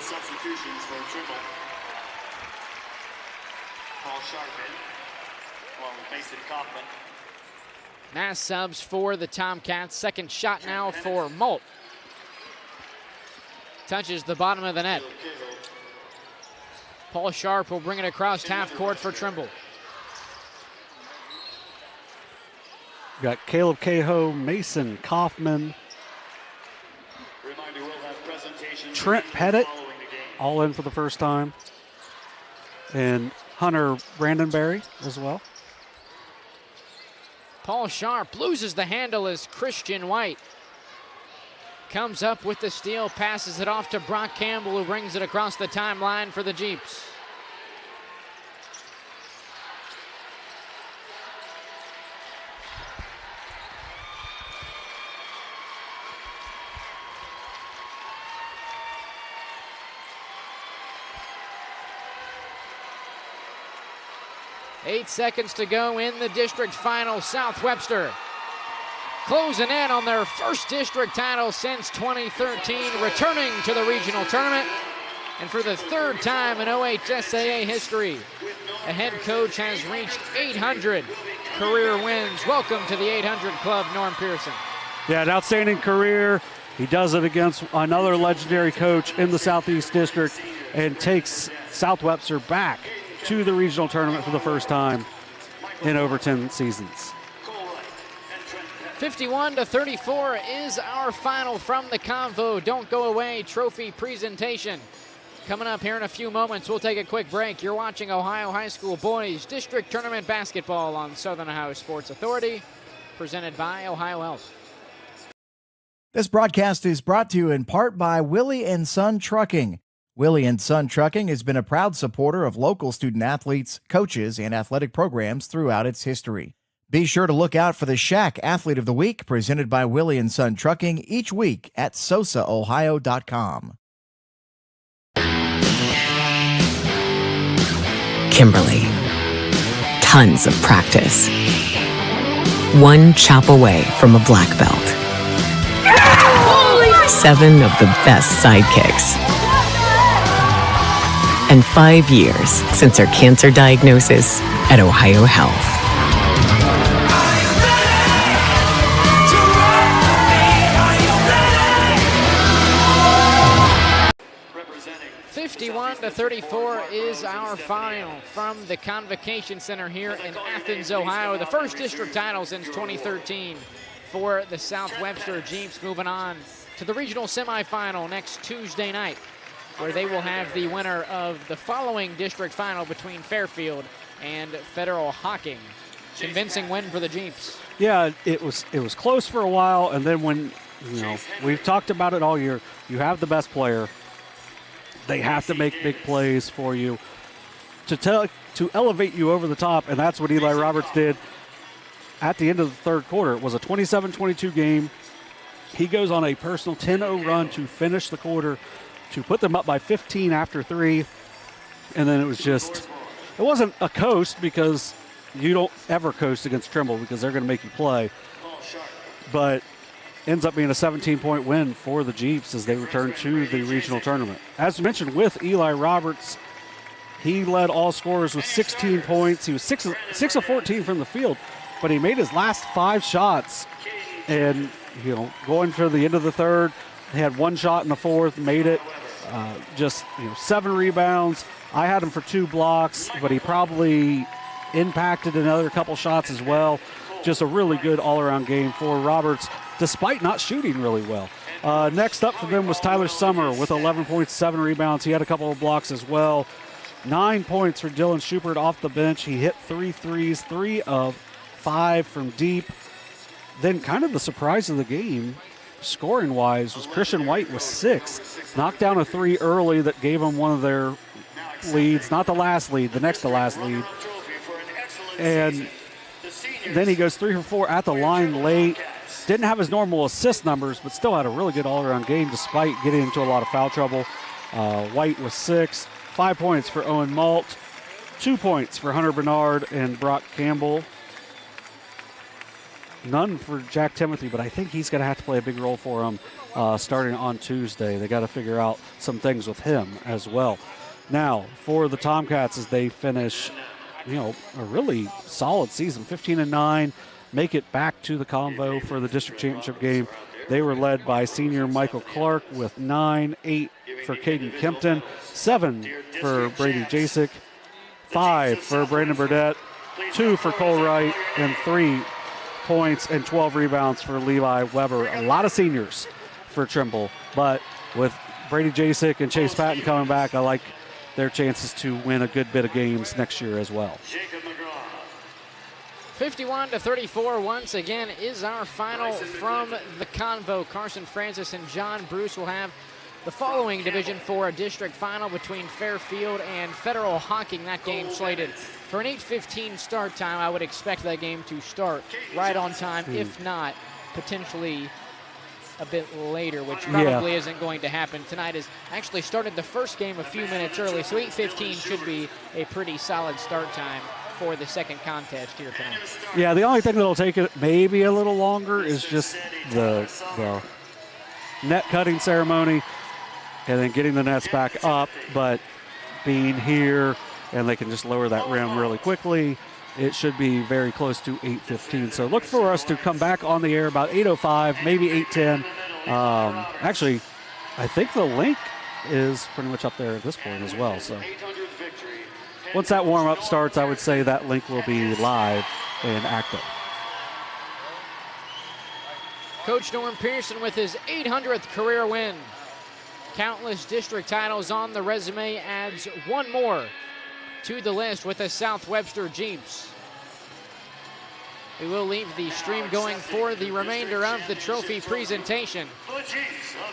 Substitutions for Trimble. Paul Sharp along with Mason Kaufman. Mass subs for the Tomcats. Second shot now for Molt. Touches the bottom of the net. Paul Sharp will bring it across half court for Trimble. We've got Caleb Cahoe, Mason Kaufman, Trent Pettit, all in for the first time, and Hunter Brandenberry as well. Paul Sharp loses the handle as Christian White comes up with the steal, passes it off to Brock Campbell, who brings it across the timeline for the Jeeps. Eight seconds to go in the district final. South Webster closing in on their first district title since 2013, returning to the regional tournament. And for the third time in OHSAA history, a head coach has reached 800 career wins. Welcome to the 800 Club, Norm Pearson. Yeah, an outstanding career. He does it against another legendary coach in the Southeast District and takes South Webster back to the regional tournament for the first time in over 10 seasons. 51-34 is our final from the Convo Don't Go Away trophy presentation. Coming up here in a few moments, we'll take a quick break. You're watching Ohio High School Boys District Tournament Basketball on Southern Ohio Sports Authority, presented by OhioHealth. This broadcast is brought to you in part by Willie & Son Trucking. Willie & Son Trucking has been a proud supporter of local student-athletes, coaches, and athletic programs throughout its history. Be sure to look out for the Shack Athlete of the Week presented by Willie & Son Trucking each week at SOSAOhio.com. Kimberly. Tons of practice. One chop away from a black belt. 7 of the best sidekicks. And 5 years since her cancer diagnosis at OhioHealth. 51-34 is our final from the Convocation Center here in Athens, Ohio. The first district title since 2013 for the South Webster Jeeps, moving on to the regional semifinal next Tuesday night, where they will have the winner of the following district final between Fairfield and Federal Hocking. Convincing win for the Jeeps. Yeah, it was close for a while, and then when, we've talked about it all year, you have the best player. They have to make big plays for you to elevate you over the top, and that's what Eli Roberts did at the end of the third quarter. It was a 27-22 game. He goes on a personal 10-0 run to finish the quarter, to put them up by 15 after 3, and then it wasn't a coast, because you don't ever coast against Trimble because they're going to make you play, but ends up being a 17-point win for the Jeeps as they return to the regional tournament. As mentioned, with Eli Roberts, he led all scorers with 16 points. He was 6 of 14 from the field, but he made his last 5 shots, and going for the end of the third, he had 1 shot in the fourth, made it, Just 7 rebounds. I had him for 2 blocks, but he probably impacted another couple shots as well. Just a really good all-around game for Roberts, despite not shooting really well. Next up for them was Tyler Summer with 11 points, 7 rebounds. He had a couple of blocks as well. 9 points for Dylan Schubert off the bench. He hit 3 threes, 3 of 5 from deep. Then kind of the surprise of the game, scoring-wise, was Christian White with 6. Knocked down a 3 early that gave him one of their leads. Not the last lead, the next to last lead. And then he goes 3 for 4 at the line late. Didn't have his normal assist numbers, but still had a really good all-around game despite getting into a lot of foul trouble. White was 6. 5 points for Owen Malt. 2 points for Hunter Bernard and Brock Campbell. None for Jack Timothy, but I think he's going to have to play a big role for him starting on Tuesday. They got to figure out some things with him as well. Now, for the Tomcats as they finish, a really solid season, 15-9, make it back to the convo for the district championship game. They were led by senior Michael Clark with 9, 8 for Caden Kempton, 7 for Brady Jasek, 5 for Brandon Burdett, 2 for Cole Wright, and 3 points and 12 rebounds for Levi Weber. A lot of seniors for Trimble, but with Brady Jasek and Chase Patton coming back, I like their chances to win a good bit of games next year as well. 51-34 once again is our final from the convo. Carson Francis and John Bruce will have the following Division IV district final between Fairfield and Federal Hocking. That game slated for an 8:15 start time. I would expect that game to start right on time, if not potentially a bit later, which probably isn't going to happen. Tonight has actually started the first game a few minutes early, so 8:15 should be a pretty solid start time for the second contest here tonight. Yeah, the only thing that'll take it maybe a little longer is just the net cutting ceremony and then getting the nets back up, but being here and they can just lower that rim really quickly, it should be very close to 8:15. So look for us to come back on the air about 8:05, maybe 8:10. Actually, I think the link is pretty much up there at this point as well. So once that warm-up starts, I would say that link will be live and active. Coach Norm Pearson with his 800th career win. Countless district titles on the resume, adds one more to the list with the South Webster Jeeps. We will leave the stream going for the remainder of the trophy presentation.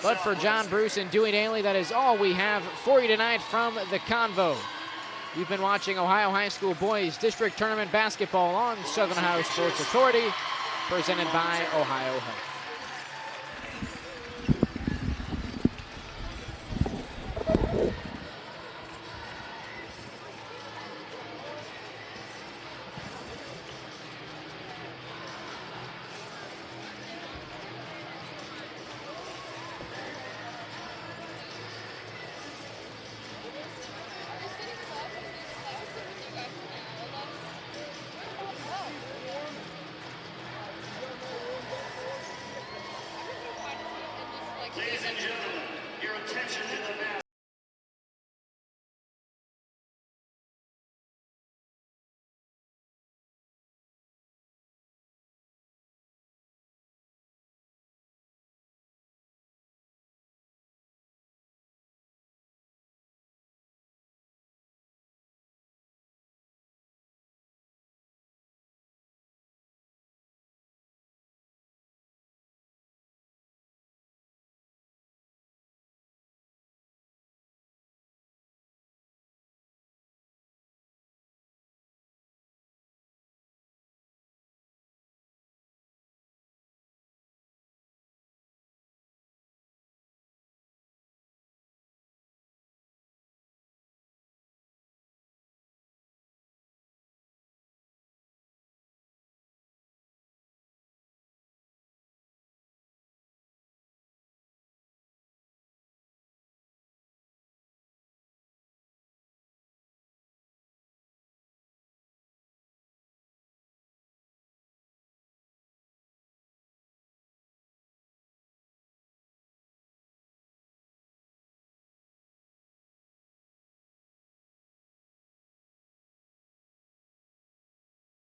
But for John Bruce and Dewey Daly, that is all we have for you tonight from the convo. You've been watching Ohio High School Boys District Tournament Basketball on Southern Ohio Sports Authority, presented by OhioHealth.